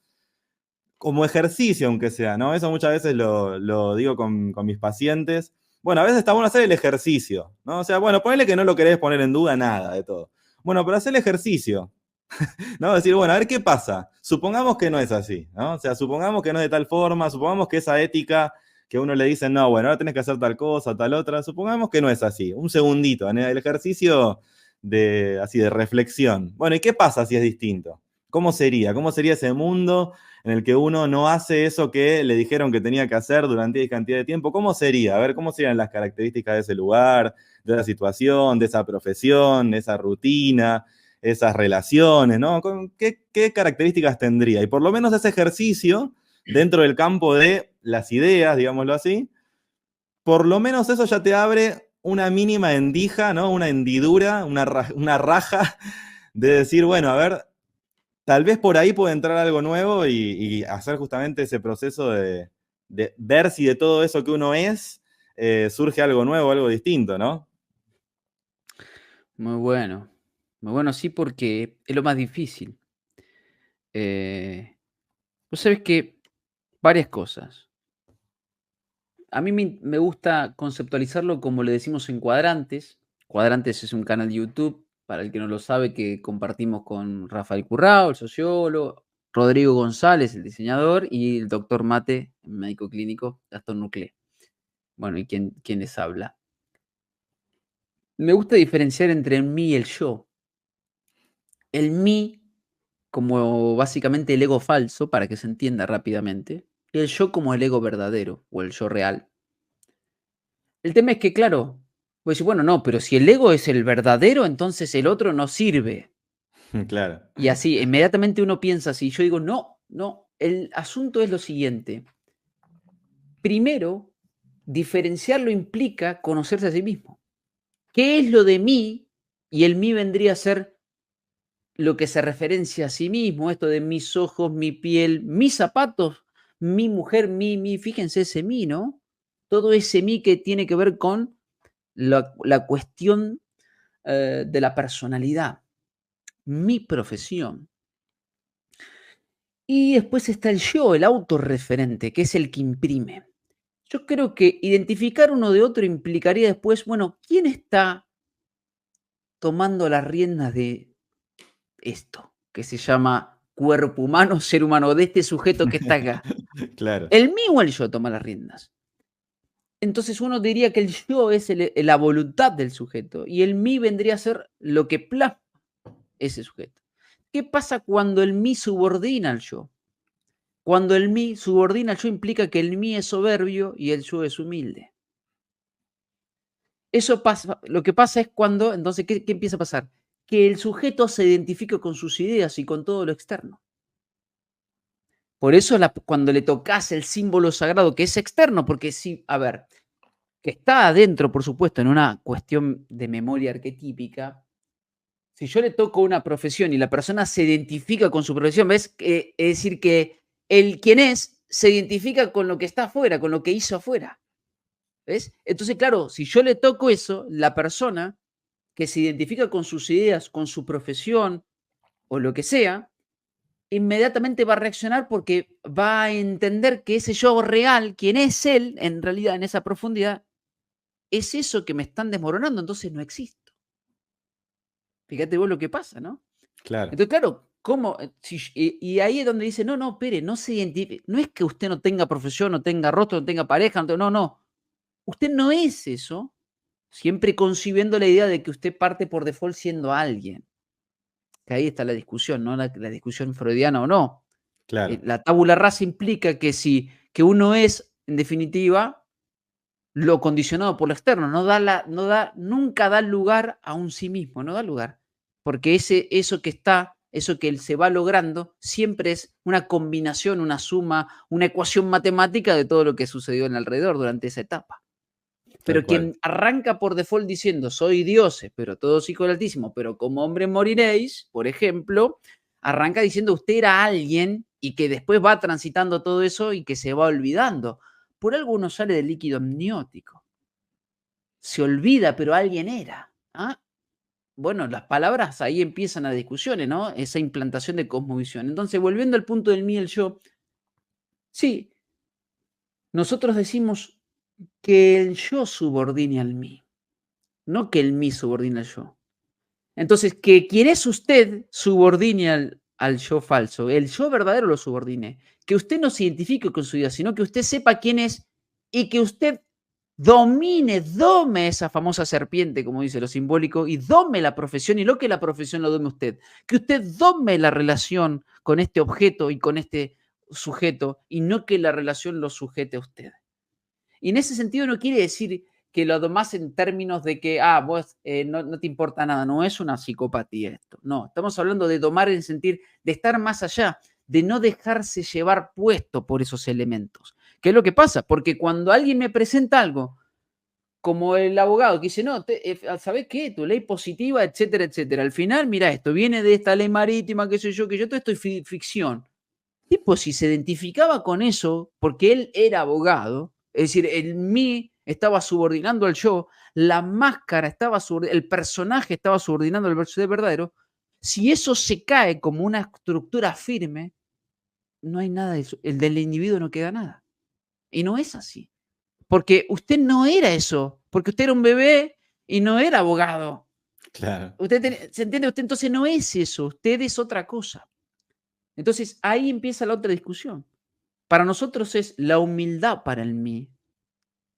como ejercicio, aunque sea, ¿no? Eso muchas veces lo digo con mis pacientes. Bueno, a veces está bueno hacer el ejercicio, ¿no? O sea, bueno, ponele que no lo querés poner en duda nada de todo. Bueno, pero hacer el ejercicio, ¿no? Decir, bueno, a ver qué pasa. Supongamos que no es así, ¿no? O sea, supongamos que no es de tal forma, supongamos que esa ética que uno le dice, no, bueno, ahora tenés que hacer tal cosa, tal otra, supongamos que no es así. Un segundito, en el ejercicio de, así, de reflexión. Bueno, ¿y qué pasa si es distinto? ¿Cómo sería? ¿Cómo sería ese mundo en el que uno no hace eso que le dijeron que tenía que hacer durante X cantidad de tiempo? ¿Cómo sería? A ver, ¿cómo serían las características de ese lugar, de esa situación, de esa profesión, de esa rutina? Esas relaciones, ¿no? ¿Qué características tendría? Y por lo menos ese ejercicio, dentro del campo de las ideas, digámoslo así, por lo menos eso ya te abre una mínima endija, ¿no? Una hendidura, una raja de decir, bueno, a ver, tal vez por ahí puede entrar algo nuevo y hacer justamente ese proceso de ver si de todo eso que uno es surge algo nuevo, algo distinto, ¿no? Muy bueno. Muy bueno, sí, porque es lo más difícil. Vos sabés que varias cosas. A mí me gusta conceptualizarlo como le decimos en Cuadrantes. Cuadrantes es un canal de YouTube, para el que no lo sabe, que compartimos con Rafael Currao, el sociólogo, Rodrigo González, el diseñador, y el doctor Mate, médico clínico, Gastón Nuclé. Bueno, y quién les habla. Me gusta diferenciar entre el mí y el yo. El mí como básicamente el ego falso, para que se entienda rápidamente, y el yo como el ego verdadero o el yo real. El tema es que, claro, pues bueno, no, pero si el ego es el verdadero, entonces el otro no sirve. Claro. Y así, inmediatamente uno piensa así. Yo digo, no, no, el asunto es lo siguiente. Primero, diferenciarlo implica conocerse a sí mismo. ¿Qué es lo de mí? Y el mí vendría a ser lo que se referencia a sí mismo, esto de mis ojos, mi piel, mis zapatos, mi mujer, fíjense ese mí, ¿no? Todo ese mí que tiene que ver con la cuestión de la personalidad, mi profesión. Y después está el yo, el autorreferente, que es el que imprime. Yo creo que identificar uno de otro implicaría después, bueno, ¿quién está tomando las riendas de esto que se llama cuerpo humano, ser humano, de este sujeto que está acá? Claro. ¿El mí o el yo toma las riendas? Entonces uno diría que el yo es la voluntad del sujeto y el mí vendría a ser lo que plasma ese sujeto. ¿Qué pasa cuando el mí subordina al yo? Cuando el mí subordina al yo implica que el mí es soberbio y el yo es humilde. Eso pasa, lo que pasa es cuando, entonces, ¿qué empieza a pasar? Que el sujeto se identifica con sus ideas y con todo lo externo. Por eso cuando le tocas el símbolo sagrado que es externo, porque si, a ver, que está adentro, por supuesto, en una cuestión de memoria arquetípica, si yo le toco una profesión y la persona se identifica con su profesión, ¿ves? Es decir, que el quien es se identifica con lo que está afuera, con lo que hizo afuera, ¿ves? Entonces, claro, si yo le toco eso, la persona que se identifica con sus ideas, con su profesión o lo que sea, inmediatamente va a reaccionar porque va a entender que ese yo real, quien es él, en realidad, en esa profundidad, es eso que me están desmoronando, entonces no existo. Fíjate vos lo que pasa, ¿no? Claro. Entonces, claro, ¿cómo? Y ahí es donde dice, no, no, espere, no se identifique. No es que usted no tenga profesión, no tenga rostro, no tenga pareja, no, no. Usted no es eso, siempre concibiendo la idea de que usted parte por default siendo alguien. Que ahí está la discusión, ¿no? La discusión freudiana o no. Claro. La tabula rasa implica que uno es, en definitiva, lo condicionado por lo externo, nunca da lugar a un sí mismo, no da lugar. porque eso que él se va logrando, siempre es una combinación, una suma, una ecuación matemática de todo lo que sucedió en alrededor durante esa etapa. Tal Pero cual. quien arranca por default diciendo soy dioses, pero todos hijos del Altísimo, pero como hombre moriréis, por ejemplo, arranca diciendo usted era alguien y que después va transitando todo eso y que se va olvidando. Por algo uno sale del líquido amniótico. Se olvida, pero alguien era. ¿Ah? Bueno, las palabras ahí empiezan las discusiones, ¿no? Esa implantación de cosmovisión. Entonces, volviendo al punto del mí y el yo, sí, nosotros decimos que el yo subordine al mí, no que el mí subordine al yo. Entonces, que quien es usted subordine al yo falso, el yo verdadero lo subordine. Que usted no se identifique con su vida, sino que usted sepa quién es y que usted dome esa famosa serpiente, como dice lo simbólico, y dome la profesión y lo que la profesión lo dome usted. Que usted dome la relación con este objeto y con este sujeto y no que la relación lo sujete a usted. Y en ese sentido no quiere decir que lo domás en términos de que, vos no te importa nada, no es una psicopatía esto. No, estamos hablando de domar en el sentido de estar más allá, de no dejarse llevar puesto por esos elementos. ¿Qué es lo que pasa? Porque cuando alguien me presenta algo, como el abogado que dice, no, ¿sabés qué? Tu ley positiva, etcétera, etcétera. Al final, mira esto, viene de esta ley marítima, qué sé yo, que yo todo esto es ficción. Tipo, si se identificaba con eso, porque él era abogado, es decir, el mí estaba subordinando al yo, la máscara estaba el personaje estaba subordinando al verdadero, si eso se cae como una estructura firme, no hay nada de eso. El del individuo no queda nada. Y no es así. Porque usted no era eso, porque usted era un bebé y no era abogado. Claro. ¿Se entiende? Usted entonces no es eso, usted es otra cosa. Entonces ahí empieza la otra discusión. Para nosotros es la humildad para el mí.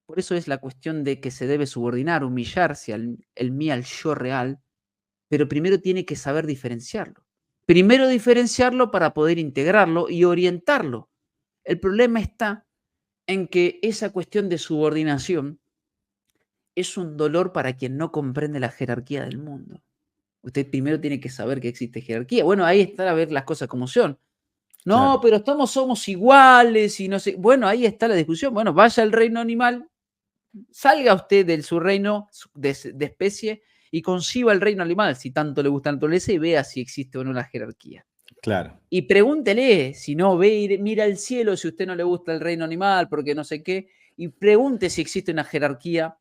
Por eso es la cuestión de que se debe subordinar, humillarse el mí al yo real, pero primero tiene que saber diferenciarlo. Primero diferenciarlo para poder integrarlo y orientarlo. El problema está en que esa cuestión de subordinación es un dolor para quien no comprende la jerarquía del mundo. Usted primero tiene que saber que existe jerarquía. Bueno, ahí está a ver las cosas como son. No, Claro. pero somos iguales y no sé. Bueno, ahí está la discusión. Bueno, vaya al reino animal, salga usted de su reino de especie y conciba el reino animal, si tanto le gusta la naturaleza, y vea si existe o no la jerarquía. Claro. Y pregúntele, si no ve, mira al cielo si a usted no le gusta el reino animal, porque no sé qué, y pregunte si existe una jerarquía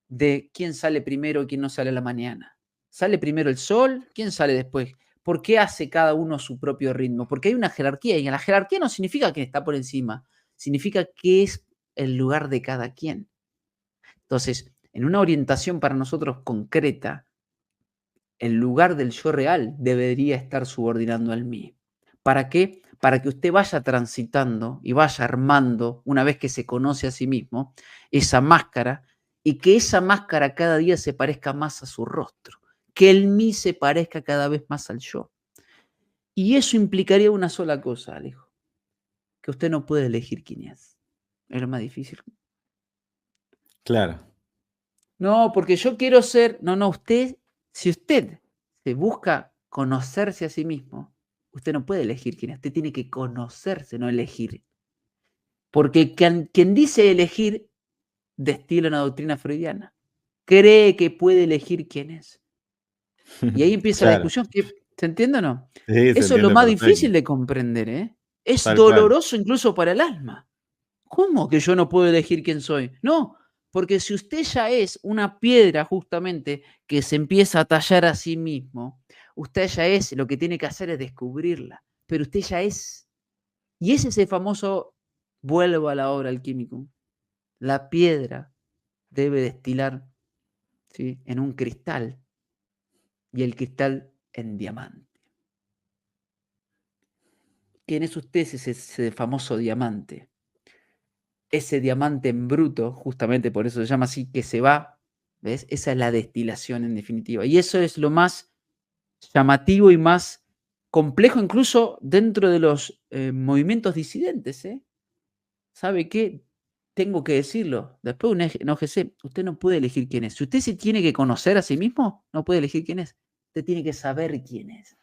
de quién sale primero y quién no sale a la mañana. ¿Sale primero el sol? ¿Quién sale después? ¿Por qué hace cada uno su propio ritmo? Porque hay una jerarquía y la jerarquía no significa que está por encima, significa que es el lugar de cada quien. Entonces, en una orientación para nosotros concreta, el lugar del yo real debería estar subordinando al mí. ¿Para qué? Para que usted vaya transitando y vaya armando, una vez que se conoce a sí mismo, esa máscara y que esa máscara cada día se parezca más a su rostro, que el mí se parezca cada vez más al yo. Y eso implicaría una sola cosa, Alejo, que usted no puede elegir quién es. Es lo más difícil. Claro. No, porque yo quiero ser, no, si usted se busca conocerse a sí mismo, usted no puede elegir quién es, usted tiene que conocerse, no elegir. Porque quien dice elegir destila una doctrina freudiana, cree que puede elegir quién es. Y ahí empieza la Claro. discusión, ¿se entiende o no? Sí, se Eso es lo entiende más perfecto. difícil de comprender, ¿eh? Es Tal cual. doloroso incluso para el alma. ¿Cómo que yo no puedo elegir quién soy? No, porque si usted ya es una piedra justamente que se empieza a tallar a sí mismo, usted ya es, lo que tiene que hacer es descubrirla, pero usted ya es. Y ese es el famoso, vuelvo a la obra alquímico, la piedra debe destilar, ¿sí?, en un cristal y el cristal en diamante. ¿Quién es usted? Es ese famoso diamante. Ese diamante en bruto, justamente por eso se llama así, que se va, ¿ves? Esa es la destilación en definitiva. Y eso es lo más llamativo y más complejo incluso dentro de los movimientos disidentes, ¿eh? ¿Sabe qué? Tengo que decirlo. Después enójese, usted no puede elegir quién es. Si usted se tiene que conocer a sí mismo, no puede elegir quién es. Usted tiene que saber quién es,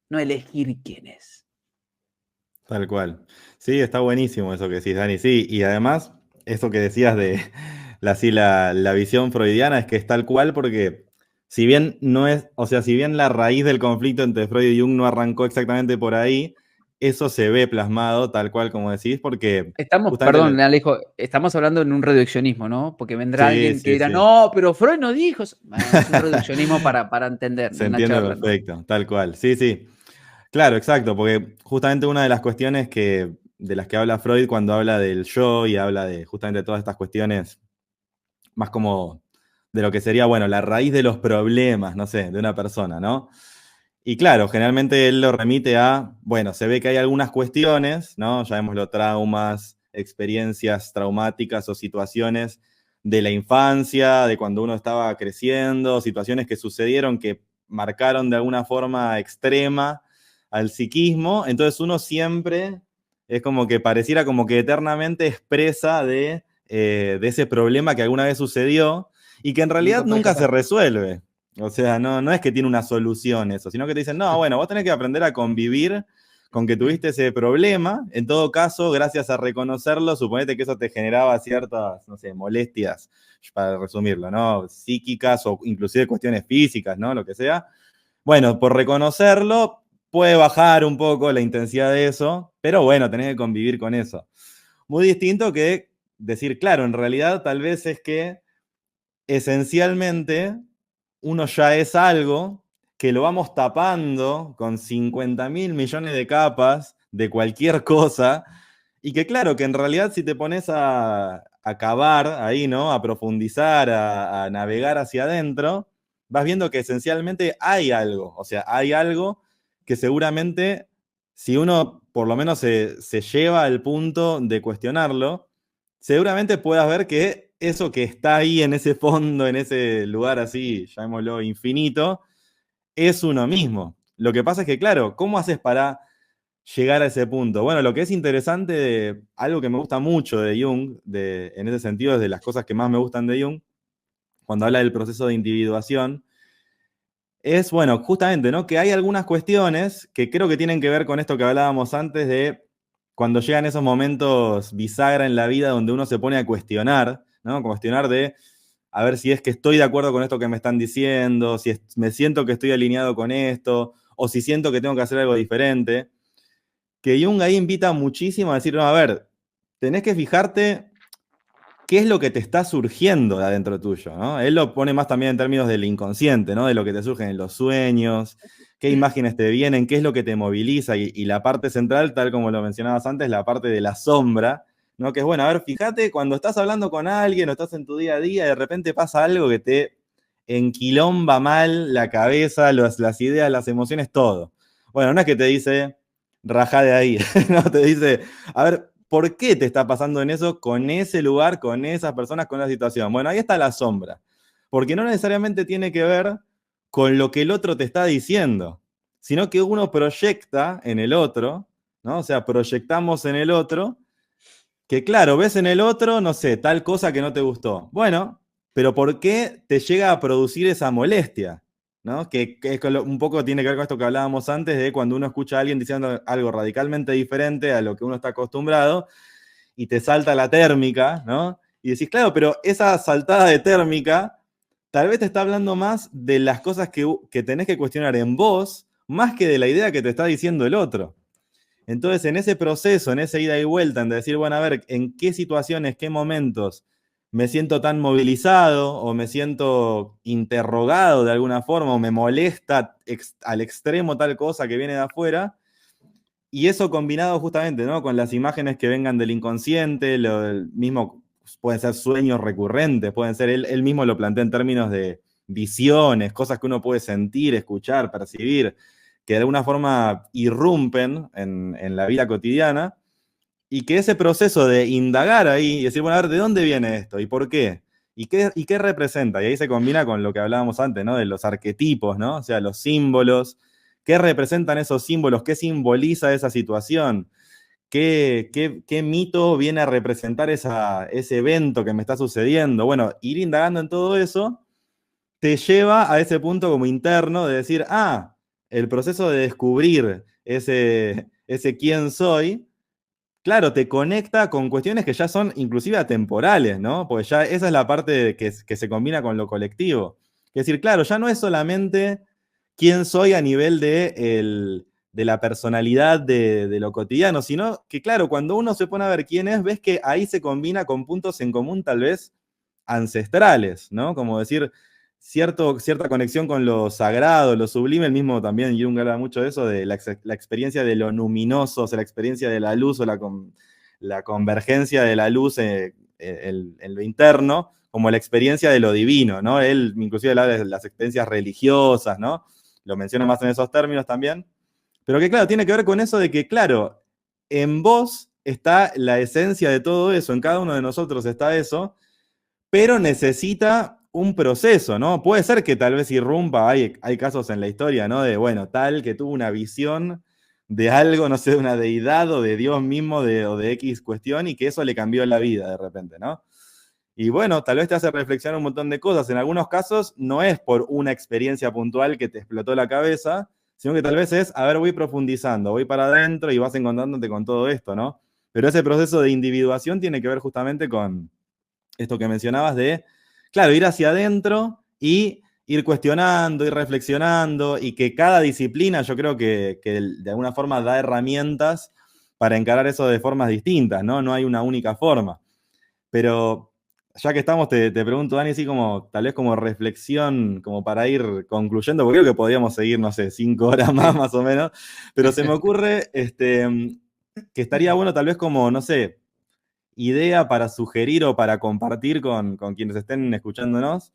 no elegir quién es. Tal cual. Sí, está buenísimo eso que decís, Dani. Sí, y además, eso que decías de la visión freudiana es que es tal cual porque si bien no es, o sea, si bien la raíz del conflicto entre Freud y Jung no arrancó exactamente por ahí, eso se ve plasmado tal cual como decís, porque Estamos, justamente perdón, Alejo, estamos hablando en un reduccionismo, ¿no? Porque vendrá sí, alguien que sí, dirá, sí. no, pero Freud no dijo eso. Bueno, es un reduccionismo para entender Se una entiende charla, ¿no? perfecto, tal cual. Sí, sí. Claro, exacto, porque justamente una de las cuestiones de las que habla Freud cuando habla del yo y habla de justamente todas estas cuestiones más como de lo que sería, bueno, la raíz de los problemas, no sé, de una persona, ¿no? Y claro, generalmente él lo remite a, bueno, se ve que hay algunas cuestiones, ¿no? Llamémoslo traumas, experiencias traumáticas o situaciones de la infancia, de cuando uno estaba creciendo, situaciones que sucedieron que marcaron de alguna forma extrema al psiquismo, entonces uno siempre es como que pareciera como que eternamente expresa de ese problema que alguna vez sucedió y que en realidad Nunca puede nunca se escapar. resuelve. O sea, no es que tiene una solución eso, sino que te dicen, no, bueno, vos tenés que aprender a convivir con que tuviste ese problema. En todo caso, gracias a reconocerlo, suponete que eso te generaba ciertas, no sé, molestias, para resumirlo, ¿no? Psíquicas o inclusive cuestiones físicas, ¿no? Lo que sea. Bueno, por reconocerlo, puede bajar un poco la intensidad de eso, pero bueno, tenés que convivir con eso. Muy distinto que decir, claro, en realidad tal vez es que esencialmente uno ya es algo que lo vamos tapando con 50.000 millones de capas de cualquier cosa y que claro, que en realidad si te pones a cavar ahí, ¿no? A profundizar, a navegar hacia adentro, vas viendo que esencialmente hay algo, o sea, hay algo que seguramente si uno por lo menos se lleva al punto de cuestionarlo, seguramente puedas ver que eso que está ahí en ese fondo, en ese lugar así, llamémoslo infinito, es uno mismo. Lo que pasa es que, claro, ¿cómo haces para llegar a ese punto? Bueno, lo que es interesante, algo que me gusta mucho de Jung, en ese sentido es de las cosas que más me gustan de Jung, cuando habla del proceso de individuación, es, bueno, justamente, ¿no? Que hay algunas cuestiones que creo que tienen que ver con esto que hablábamos antes de cuando llegan esos momentos bisagra en la vida donde uno se pone a cuestionar, ¿no? Cuestionar de a ver si es que estoy de acuerdo con esto que me están diciendo, si me siento que estoy alineado con esto, o si siento que tengo que hacer algo diferente. Que Jung ahí invita muchísimo a decir, no, a ver, tenés que fijarte qué es lo que te está surgiendo de adentro tuyo, ¿no? Él lo pone más también en términos del inconsciente, ¿no? De lo que te surge en los sueños, qué imágenes te vienen, qué es lo que te moviliza, y la parte central, tal como lo mencionabas antes, la parte de la sombra, ¿no? Que es, bueno, a ver, fíjate cuando estás hablando con alguien o estás en tu día a día, de repente pasa algo que te enquilomba mal la cabeza, las ideas, las emociones, todo. Bueno, no es que te dice, raja de ahí, no, te dice, a ver, ¿por qué te está pasando en eso con ese lugar, con esas personas, con la situación? Bueno, ahí está la sombra. Porque no necesariamente tiene que ver con lo que el otro te está diciendo, sino que uno proyecta en el otro, ¿no? O sea, proyectamos en el otro, que claro, ves en el otro, no sé, tal cosa que no te gustó. Bueno, pero ¿por qué te llega a producir esa molestia? ¿No? Que un poco tiene que ver con esto que hablábamos antes de cuando uno escucha a alguien diciendo algo radicalmente diferente a lo que uno está acostumbrado y te salta la térmica, ¿no? Y decís, claro, pero esa saltada de térmica tal vez te está hablando más de las cosas que tenés que cuestionar en vos, más que de la idea que te está diciendo el otro. Entonces, en ese proceso, en esa ida y vuelta, en decir, bueno, a ver, en qué situaciones, qué momentos me siento tan movilizado o me siento interrogado de alguna forma o me molesta al extremo tal cosa que viene de afuera, y eso combinado justamente, ¿no? Con las imágenes que vengan del inconsciente, el mismo, pueden ser sueños recurrentes, pueden ser, él mismo lo plantea en términos de visiones, cosas que uno puede sentir, escuchar, percibir, que de alguna forma irrumpen en la vida cotidiana, y que ese proceso de indagar ahí y decir, bueno, a ver, ¿de dónde viene esto? ¿Y por qué? ¿Y qué representa? Y ahí se combina con lo que hablábamos antes, ¿no? De los arquetipos, ¿no? O sea, los símbolos. ¿Qué representan esos símbolos? ¿Qué simboliza esa situación? ¿Qué mito viene a representar ese evento que me está sucediendo? Bueno, ir indagando en todo eso te lleva a ese punto como interno de decir, el proceso de descubrir ese quién soy, claro, te conecta con cuestiones que ya son inclusive atemporales, ¿no? Porque ya esa es la parte que se combina con lo colectivo. Es decir, claro, ya no es solamente quién soy a nivel de la personalidad de lo cotidiano, sino que, claro, cuando uno se pone a ver quién es, ves que ahí se combina con puntos en común tal vez ancestrales, ¿no? Como decir, cierta conexión con lo sagrado, lo sublime, el mismo también Jung habla mucho de eso, de la experiencia de lo luminoso, o sea, la experiencia de la luz o la convergencia de la luz en lo interno, como la experiencia de lo divino, ¿no? Él inclusive habla de las experiencias religiosas, ¿no? Lo menciona más en esos términos también, pero que claro, tiene que ver con eso de que, claro, en vos está la esencia de todo eso, en cada uno de nosotros está eso, pero necesita un proceso, ¿no? Puede ser que tal vez irrumpa, hay casos en la historia, ¿no? De, bueno, tal que tuvo una visión de algo, no sé, de una deidad o de Dios mismo o de X cuestión y que eso le cambió la vida de repente, ¿no? Y bueno, tal vez te hace reflexionar un montón de cosas. En algunos casos no es por una experiencia puntual que te explotó la cabeza, sino que tal vez es, a ver, voy profundizando, voy para adentro y vas encontrándote con todo esto, ¿no? Pero ese proceso de individuación tiene que ver justamente con esto que mencionabas de, claro, ir hacia adentro y ir cuestionando, ir reflexionando y que cada disciplina yo creo que de alguna forma da herramientas para encarar eso de formas distintas, ¿no? No hay una única forma. Pero ya que estamos, te pregunto, Dani, así como tal vez como reflexión, como para ir concluyendo, porque creo que podríamos seguir, no sé, 5 horas Sí. más o menos, pero se me ocurre que estaría bueno tal vez como, no sé, idea para sugerir o para compartir con quienes estén escuchándonos.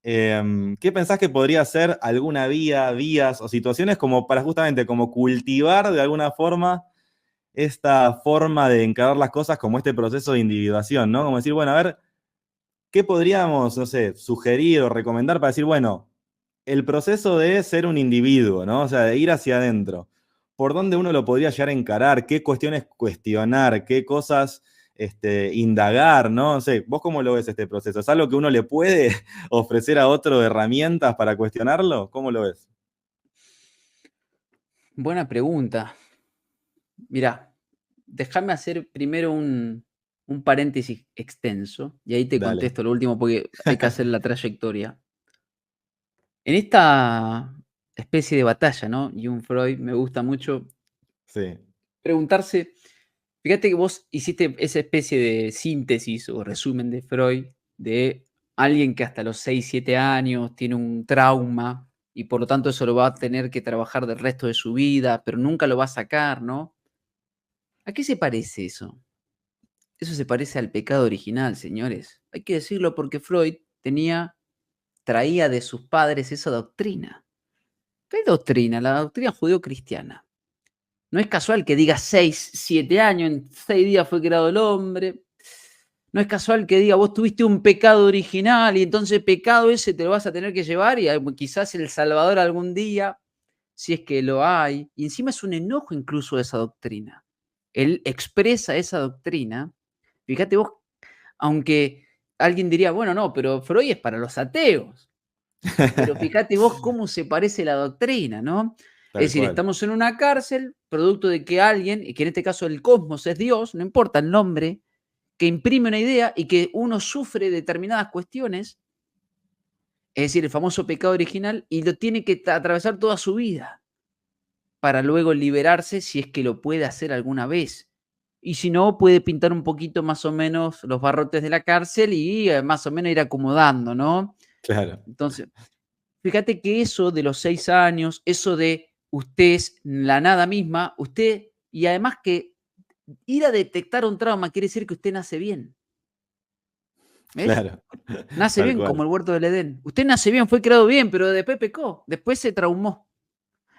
¿Qué pensás que podría ser alguna vía, vías o situaciones como para justamente como cultivar de alguna forma esta forma de encarar las cosas como este proceso de individuación, ¿no? Como decir, bueno, a ver, ¿qué podríamos, no sé, sugerir o recomendar para decir, bueno, el proceso de ser un individuo, ¿no? O sea, de ir hacia adentro. ¿Por dónde uno lo podría llegar a encarar? ¿Qué cuestiones cuestionar? ¿Qué cosas indagar? ¿No? No sé, ¿vos cómo lo ves este proceso? ¿Es algo que uno le puede ofrecer a otro herramientas para cuestionarlo? ¿Cómo lo ves? Buena pregunta. Mirá, déjame hacer primero un paréntesis extenso y ahí te Dale. contesto lo último porque hay que hacer la trayectoria. En esta especie de batalla, ¿no? Jung Freud me gusta mucho Sí, preguntarse, fíjate que vos hiciste esa especie de síntesis o resumen de Freud de alguien que hasta los 6 7 años tiene un trauma y por lo tanto eso lo va a tener que trabajar del resto de su vida, pero nunca lo va a sacar, ¿no? ¿A qué se parece eso? Eso se parece al pecado original, señores. Hay que decirlo porque Freud traía de sus padres esa doctrina. ¿Qué doctrina? La doctrina judeo-cristiana. No es casual que diga 6 7 años, en 6 días fue creado el hombre. No es casual que diga, vos tuviste un pecado original y entonces pecado ese te lo vas a tener que llevar y quizás el Salvador algún día, si es que lo hay. Y encima es un enojo incluso de esa doctrina. Él expresa esa doctrina. Fíjate vos, aunque alguien diría, bueno, no, pero Freud es para los ateos. Pero fíjate vos cómo se parece la doctrina, ¿no? Es tal decir, cual. estamos en una cárcel, producto de que alguien, y que en este caso el cosmos es Dios, no importa el nombre, que imprime una idea y que uno sufre determinadas cuestiones, es decir, el famoso pecado original, y lo tiene que atravesar toda su vida para luego liberarse si es que lo puede hacer alguna vez. Y si no, puede pintar un poquito más o menos los barrotes de la cárcel y más o menos ir acomodando, ¿no? Claro. Entonces, fíjate que eso de los 6 años, eso de usted es la nada misma, usted y además que ir a detectar un trauma quiere decir que usted nace bien, ¿ves? Claro. Nace Tal bien como cual. el huerto del Edén. Usted nace bien, fue creado bien, pero después pecó, después se traumó.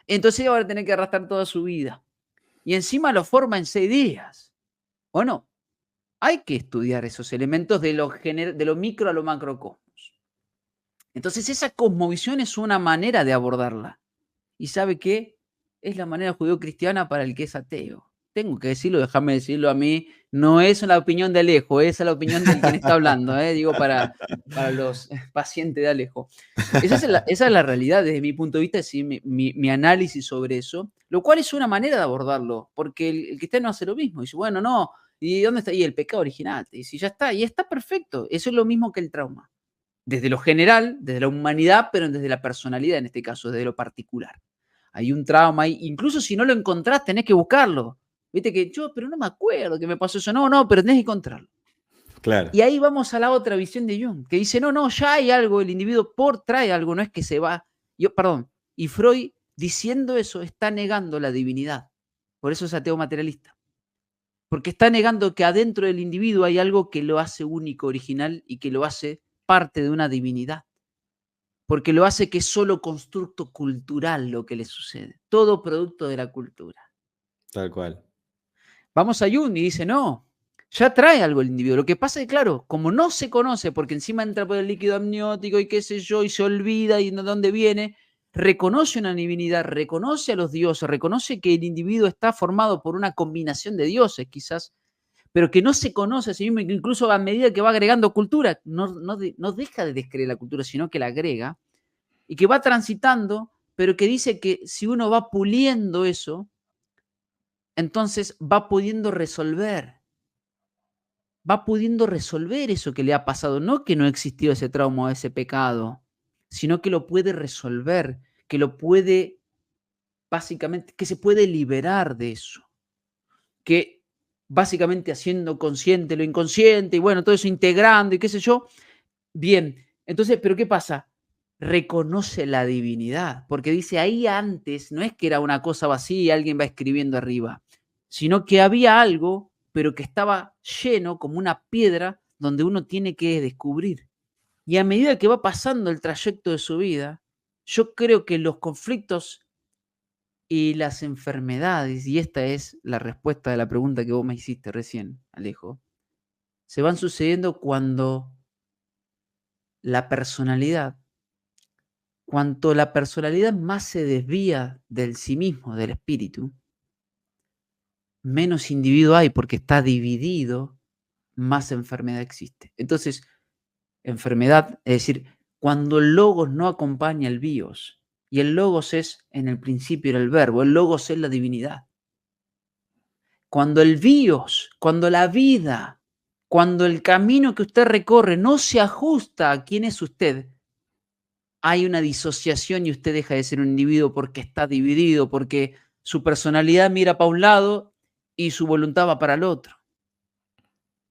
Entonces va a tener que arrastrar toda su vida. Y encima lo forma en 6 días. Bueno, hay que estudiar esos elementos de lo micro a lo macrocosmos. Entonces esa cosmovisión es una manera de abordarla. ¿Y sabe qué? Es la manera judeocristiana para el que es ateo. tengo que decirlo, déjame decirlo a mí, no es la opinión de Alejo, esa es la opinión del quien está hablando, digo para los pacientes de Alejo. Esa es la realidad desde mi punto de vista, sí, mi análisis sobre eso, lo cual es una manera de abordarlo, porque el cristiano hace lo mismo, dice, bueno, no, ¿y dónde está? Y el pecado original, y si ya está, y está perfecto, eso es lo mismo que el trauma, desde lo general, desde la humanidad, pero desde la personalidad en este caso, desde lo particular. Hay un trauma ahí, incluso si no lo encontrás, tenés que buscarlo. Viste que yo, pero no me acuerdo que me pasó eso. No, pero tenés que encontrarlo. Claro, Y ahí vamos a la otra visión de Jung, que dice, no, ya hay algo, el individuo trae algo, no es que se va. Perdón, y Freud diciendo eso está negando la divinidad. Por eso es ateo materialista. Porque está negando que adentro del individuo hay algo que lo hace único, original y que lo hace parte de una divinidad. Porque lo hace que es solo constructo cultural lo que le sucede. Todo producto de la cultura. tal cual. Vamos a Jung y dice, no, ya trae algo el individuo. Lo que pasa es que, claro, como no se conoce, porque encima entra por el líquido amniótico y qué sé yo, y se olvida y de dónde viene, reconoce una divinidad, reconoce a los dioses, reconoce que el individuo está formado por una combinación de dioses, quizás, pero que no se conoce a sí mismo, incluso a medida que va agregando cultura, no deja de descreer la cultura, sino que la agrega, y que va transitando, pero que dice que si uno va puliendo eso, entonces va pudiendo resolver eso que le ha pasado, no que no existió ese trauma o ese pecado, sino que lo puede resolver, que lo puede, básicamente, que se puede liberar de eso, que básicamente haciendo consciente lo inconsciente y bueno, todo eso integrando y qué sé yo, bien, entonces, pero ¿qué pasa? Reconoce la divinidad, porque dice ahí antes, no es que era una cosa vacía y alguien va escribiendo arriba, sino que había algo, pero que estaba lleno como una piedra donde uno tiene que descubrir. Y a medida que va pasando el trayecto de su vida, yo creo que los conflictos y las enfermedades, y esta es la respuesta de la pregunta que vos me hiciste recién, Alejo, se van sucediendo cuando la personalidad cuanto la personalidad más se desvía del sí mismo, del espíritu, menos individuo hay porque está dividido, más enfermedad existe. Entonces, enfermedad, es decir, cuando el logos no acompaña el bios, y el logos es, en el principio era el verbo, el logos es la divinidad. Cuando el bios, cuando la vida, cuando el camino que usted recorre no se ajusta a quién es usted, hay una disociación y usted deja de ser un individuo porque está dividido, porque su personalidad mira para un lado y su voluntad va para el otro.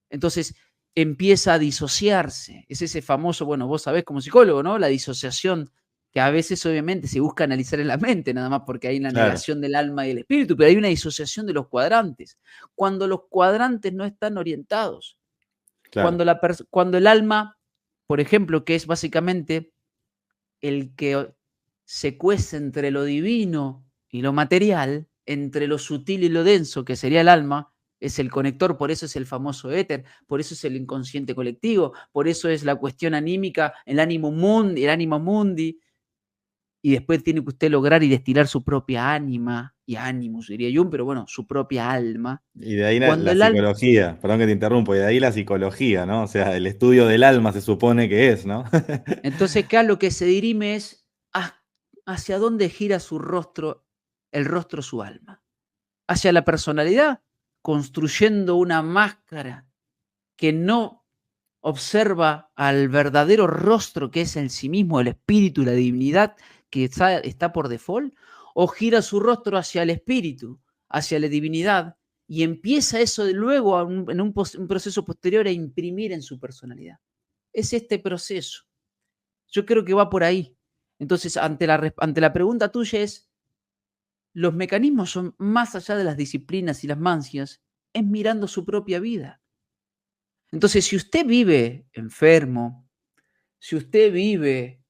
Entonces empieza a disociarse. Es ese famoso, bueno, vos sabés como psicólogo, ¿no? La disociación que a veces obviamente se busca analizar en la mente, nada más porque hay una Claro, negación del alma y del espíritu, pero hay una disociación de los cuadrantes. Cuando los cuadrantes no están orientados, claro. cuando el alma, por ejemplo, que es básicamente el que se cuece entre lo divino y lo material, entre lo sutil y lo denso, que sería el alma, es el conector, por eso es el famoso éter, por eso es el inconsciente colectivo, por eso es la cuestión anímica, el ánimo mundi, y después tiene que usted lograr y destilar su propia ánima, y ánimos diría yo, pero bueno, su propia alma. Y de ahí Cuando la el alma, psicología, perdón que te interrumpo, y de ahí la psicología, ¿no? O sea, el estudio del alma se supone que es, ¿no? entonces acá lo que se dirime es hacia dónde gira su rostro, el rostro su alma. Hacia la personalidad, construyendo una máscara que no observa al verdadero rostro que es en sí mismo el espíritu y la divinidad que está por default, o gira su rostro hacia el espíritu, hacia la divinidad, y empieza eso de luego en un proceso posterior a imprimir en su personalidad. Es este proceso. Yo creo que va por ahí. Entonces, ante la pregunta tuya es, los mecanismos son más allá de las disciplinas y las mancias, es mirando su propia vida. Entonces, si usted vive enfermo, si usted vive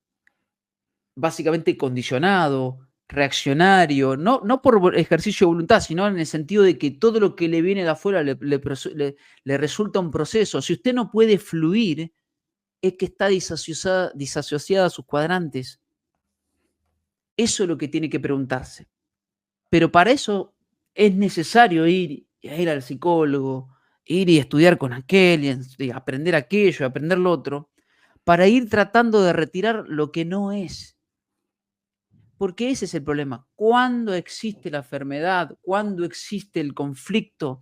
básicamente condicionado, reaccionario, no por ejercicio de voluntad, sino en el sentido de que todo lo que le viene de afuera le resulta un proceso. Si usted no puede fluir, es que está disasociada a sus cuadrantes. Eso es lo que tiene que preguntarse. Pero para eso es necesario ir y a ir al psicólogo, ir y estudiar con aquel, y aprender aquello, y aprender lo otro, para ir tratando de retirar lo que no es. Porque ese es el problema. Cuando existe la enfermedad, cuando existe el conflicto,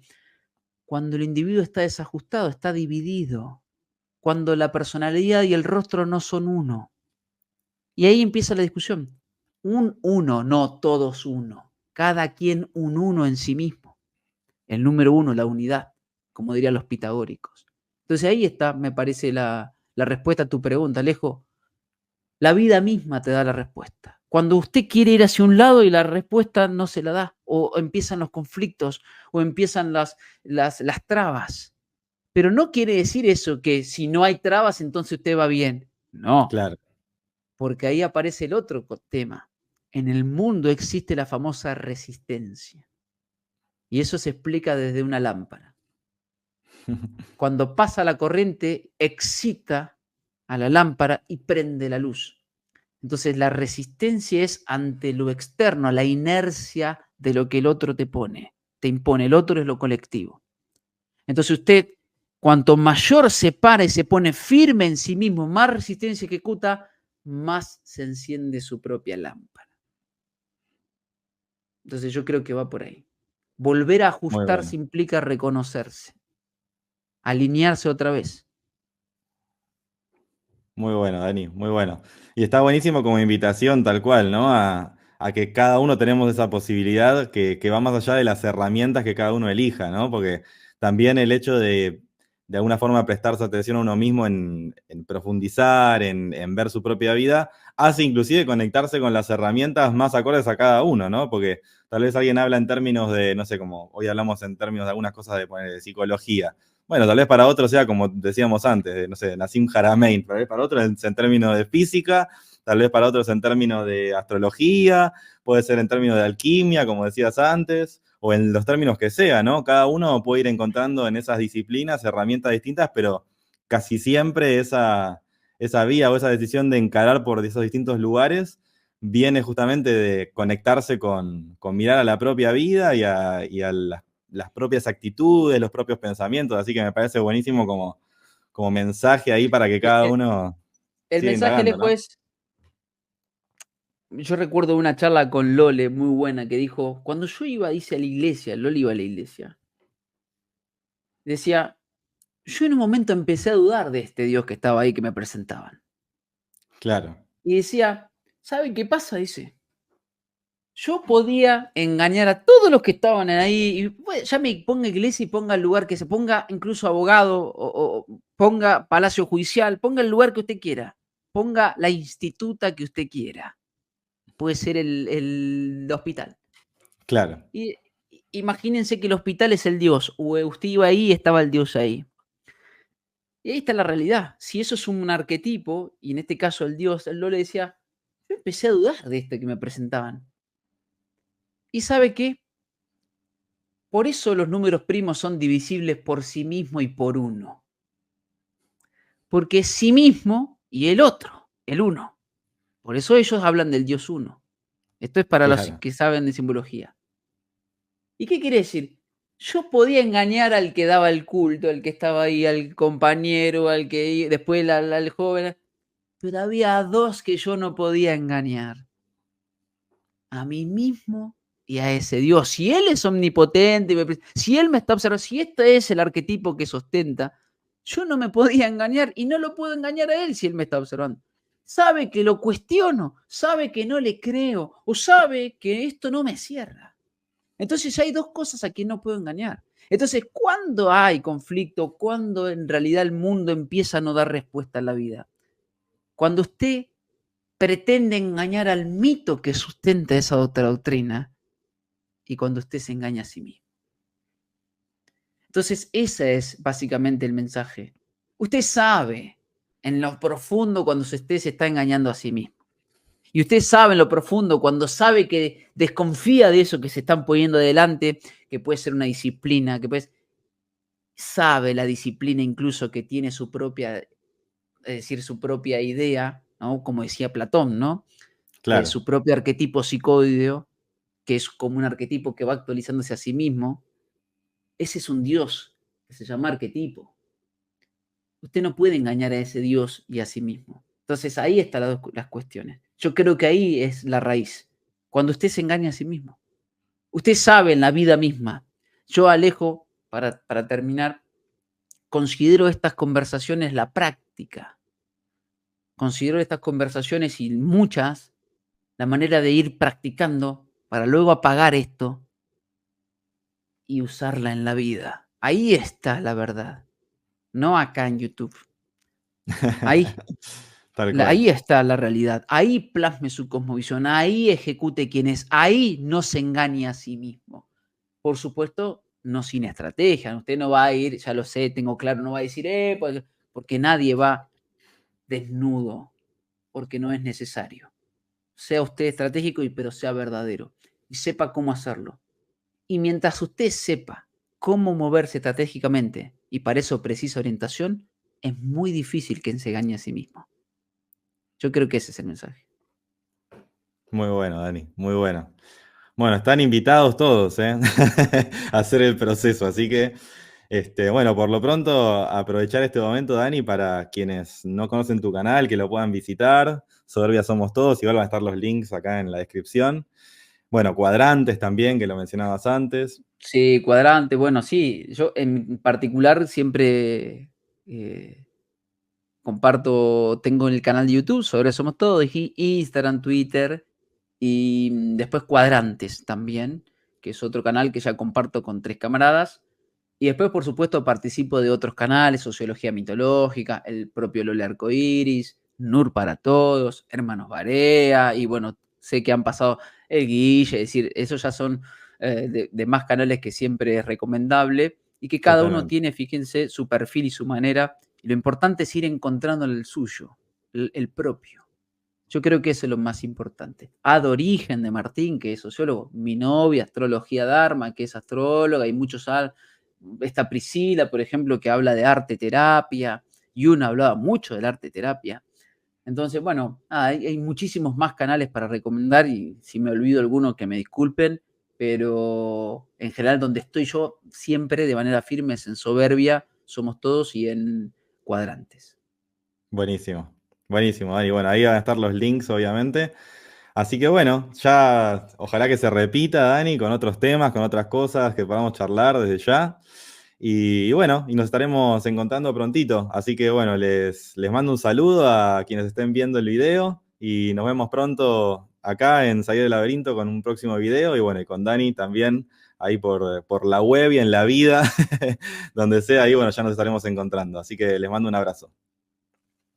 cuando el individuo está desajustado, está dividido, cuando la personalidad y el rostro no son uno. Y ahí empieza la discusión. Un uno, no todos uno. Cada quien un uno en sí mismo. El número uno, la unidad, como dirían los pitagóricos. Entonces ahí está, me parece, la respuesta a tu pregunta, Alejo. La vida misma te da la respuesta. Cuando usted quiere ir hacia un lado y la respuesta no se la da, o empiezan los conflictos, o empiezan las trabas. Pero no quiere decir eso que si no hay trabas, entonces usted va bien. No, Claro. porque ahí aparece el otro tema. En el mundo existe la famosa resistencia. Y eso se explica desde una lámpara. Cuando pasa la corriente, excita a la lámpara y prende la luz. Entonces la resistencia es ante lo externo, la inercia de lo que el otro te impone. El otro es lo colectivo. Entonces usted, cuanto mayor se para y se pone firme en sí mismo, más resistencia ejecuta, más se enciende su propia lámpara. Entonces yo creo que va por ahí. Volver a Muy ajustarse bueno. implica reconocerse, alinearse otra vez. Muy bueno, Dani, muy bueno. Y está buenísimo como invitación, tal cual, ¿no? A que cada uno tenemos esa posibilidad que va más allá de las herramientas que cada uno elija, ¿no? Porque también el hecho de alguna forma prestarse atención a uno mismo en profundizar, en ver su propia vida, hace inclusive conectarse con las herramientas más acordes a cada uno, ¿no? Porque tal vez alguien habla en términos de, no sé, como hoy hablamos en términos de algunas cosas de, poner, de psicología. Bueno, tal vez para otro sea como decíamos antes, no sé, Nassim Haramein, tal vez para otro es en términos de física, tal vez para otros en términos de astrología, puede ser en términos de alquimia, como decías antes, o en los términos que sea, ¿no? Cada uno puede ir encontrando en esas disciplinas herramientas distintas, pero casi siempre esa vía o esa decisión de encarar por esos distintos lugares viene justamente de conectarse con mirar a la propia vida y a las propias actitudes, los propios pensamientos, así que me parece buenísimo como mensaje ahí para que cada Eh, uno El siga mensaje indagando, lejos ¿no? es, yo recuerdo una charla con Lole muy buena que dijo, cuando yo iba, dice, a la iglesia, Lole iba a la iglesia, decía, yo en un momento empecé a dudar de este Dios que estaba ahí que me presentaban. Claro, Y decía, ¿saben qué pasa? Dice, yo podía engañar a todos los que estaban ahí, y pues, ya me ponga iglesia y ponga el lugar que se ponga, incluso abogado, o ponga palacio judicial, ponga el lugar que usted quiera, ponga la instituta que usted quiera, puede ser el hospital. claro, Y imagínense que el hospital es el Dios, o usted iba ahí y estaba el Dios ahí. Y ahí está la realidad. Si eso es un arquetipo, y en este caso el Dios, él no le decía, yo empecé a dudar de esto que me presentaban. ¿Y sabe qué? Por eso los números primos son divisibles por sí mismo y por uno. Porque es sí mismo y el otro, el uno. Por eso ellos hablan del Dios uno. Esto es para los claro. que saben de simbología. ¿Y qué quiere decir? Yo podía engañar al que daba el culto, al que estaba ahí, al compañero, al que después al joven, pero había dos que yo no podía engañar. A mí mismo y a ese Dios. Si Él es omnipotente, si Él me está observando, si este es el arquetipo que sostenta, yo no me podía engañar y no lo puedo engañar a Él si Él me está observando. Sabe que lo cuestiono, sabe que no le creo o sabe que esto no me cierra. Entonces hay dos cosas a que no puedo engañar. Entonces, ¿cuándo hay conflicto? ¿Cuándo en realidad el mundo empieza a no dar respuesta a la vida? Cuando usted pretende engañar al mito que sustenta esa otra doctrina y cuando usted se engaña a sí mismo. Entonces, ese es básicamente el mensaje. Usted sabe en lo profundo cuando usted se está engañando a sí mismo. Y usted sabe en lo profundo cuando sabe que desconfía de eso que se están poniendo adelante, que puede ser una disciplina, que puede, sabe la disciplina incluso que tiene su propia, es decir, su propia idea, ¿no? Como decía Platón, ¿no? Claro. Su propio arquetipo psicoideo, que es como un arquetipo que va actualizándose a sí mismo. Ese es un Dios que se llama arquetipo. Usted no puede engañar a ese Dios y a sí mismo. Entonces ahí están las cuestiones. Yo creo que ahí es la raíz. Cuando usted se engaña a sí mismo. Usted sabe en la vida misma. Yo, Alejo, para terminar, considero estas conversaciones la práctica. Considero estas conversaciones y muchas la manera de ir practicando para luego apagar esto y usarla en la vida. Ahí está la verdad, no acá en YouTube. Ahí, Tal cual. ahí está la realidad. Ahí plasme su cosmovisión, ahí ejecute quién es, ahí no se engañe a sí mismo. Por supuesto, no sin estrategia. Usted no va a ir, ya lo sé, tengo claro, no va a decir, porque nadie va desnudo, porque no es necesario. Sea usted estratégico, pero sea verdadero y sepa cómo hacerlo. Y mientras usted sepa cómo moverse estratégicamente y para eso precisa orientación, es muy difícil que se engañe a sí mismo. Yo creo que ese es el mensaje. Muy bueno, Dani, muy bueno. Bueno, están invitados todos, ¿eh? a hacer el proceso, así que, bueno, por lo pronto aprovechar este momento, Dani, para quienes no conocen tu canal, que lo puedan visitar. Soberbia somos todos, igual van a estar los links acá en la descripción. Bueno, cuadrantes también, que lo mencionabas antes. Sí, cuadrante, bueno, sí, yo en particular siempre comparto, tengo el canal de YouTube, sobre Somos Todos, y Instagram, Twitter, y después Cuadrantes también, que es otro canal que ya comparto con 3 camaradas. Y después, por supuesto, participo de otros canales, Sociología Mitológica, el propio Lole Arcoiris, Nur para Todos, Hermanos Barea, y bueno, sé que han pasado el Guille, es decir, esos ya son de más canales que siempre es recomendable y que cada uno Totalmente. tiene, fíjense, su perfil y su manera. Y lo importante es ir encontrando el suyo, el propio. Yo creo que eso es lo más importante. Ad Origen de Martín, que es sociólogo, mi novia, Astrología Dharma, que es astróloga, y muchos, esta Priscila, por ejemplo, que habla de arte terapia, y una hablaba mucho del arte terapia. Entonces, bueno, hay muchísimos más canales para recomendar, y si me olvido alguno, que me disculpen, pero en general donde estoy yo siempre de manera firme es en Soberbia, Somos Todos y en Cuadrantes. Buenísimo. Buenísimo, Dani. Bueno, ahí van a estar los links, obviamente. Así que bueno, ya ojalá que se repita, Dani, con otros temas, con otras cosas que podamos charlar desde ya. Y bueno, y nos estaremos encontrando prontito. Así que bueno, les mando un saludo a quienes estén viendo el video y nos vemos pronto acá en Salir del Laberinto con un próximo video. Y bueno, y con Dani también ahí por la web y en la vida, donde sea, ahí bueno, ya nos estaremos encontrando. Así que les mando un abrazo.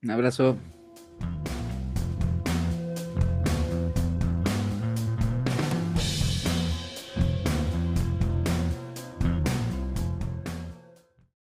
Un abrazo.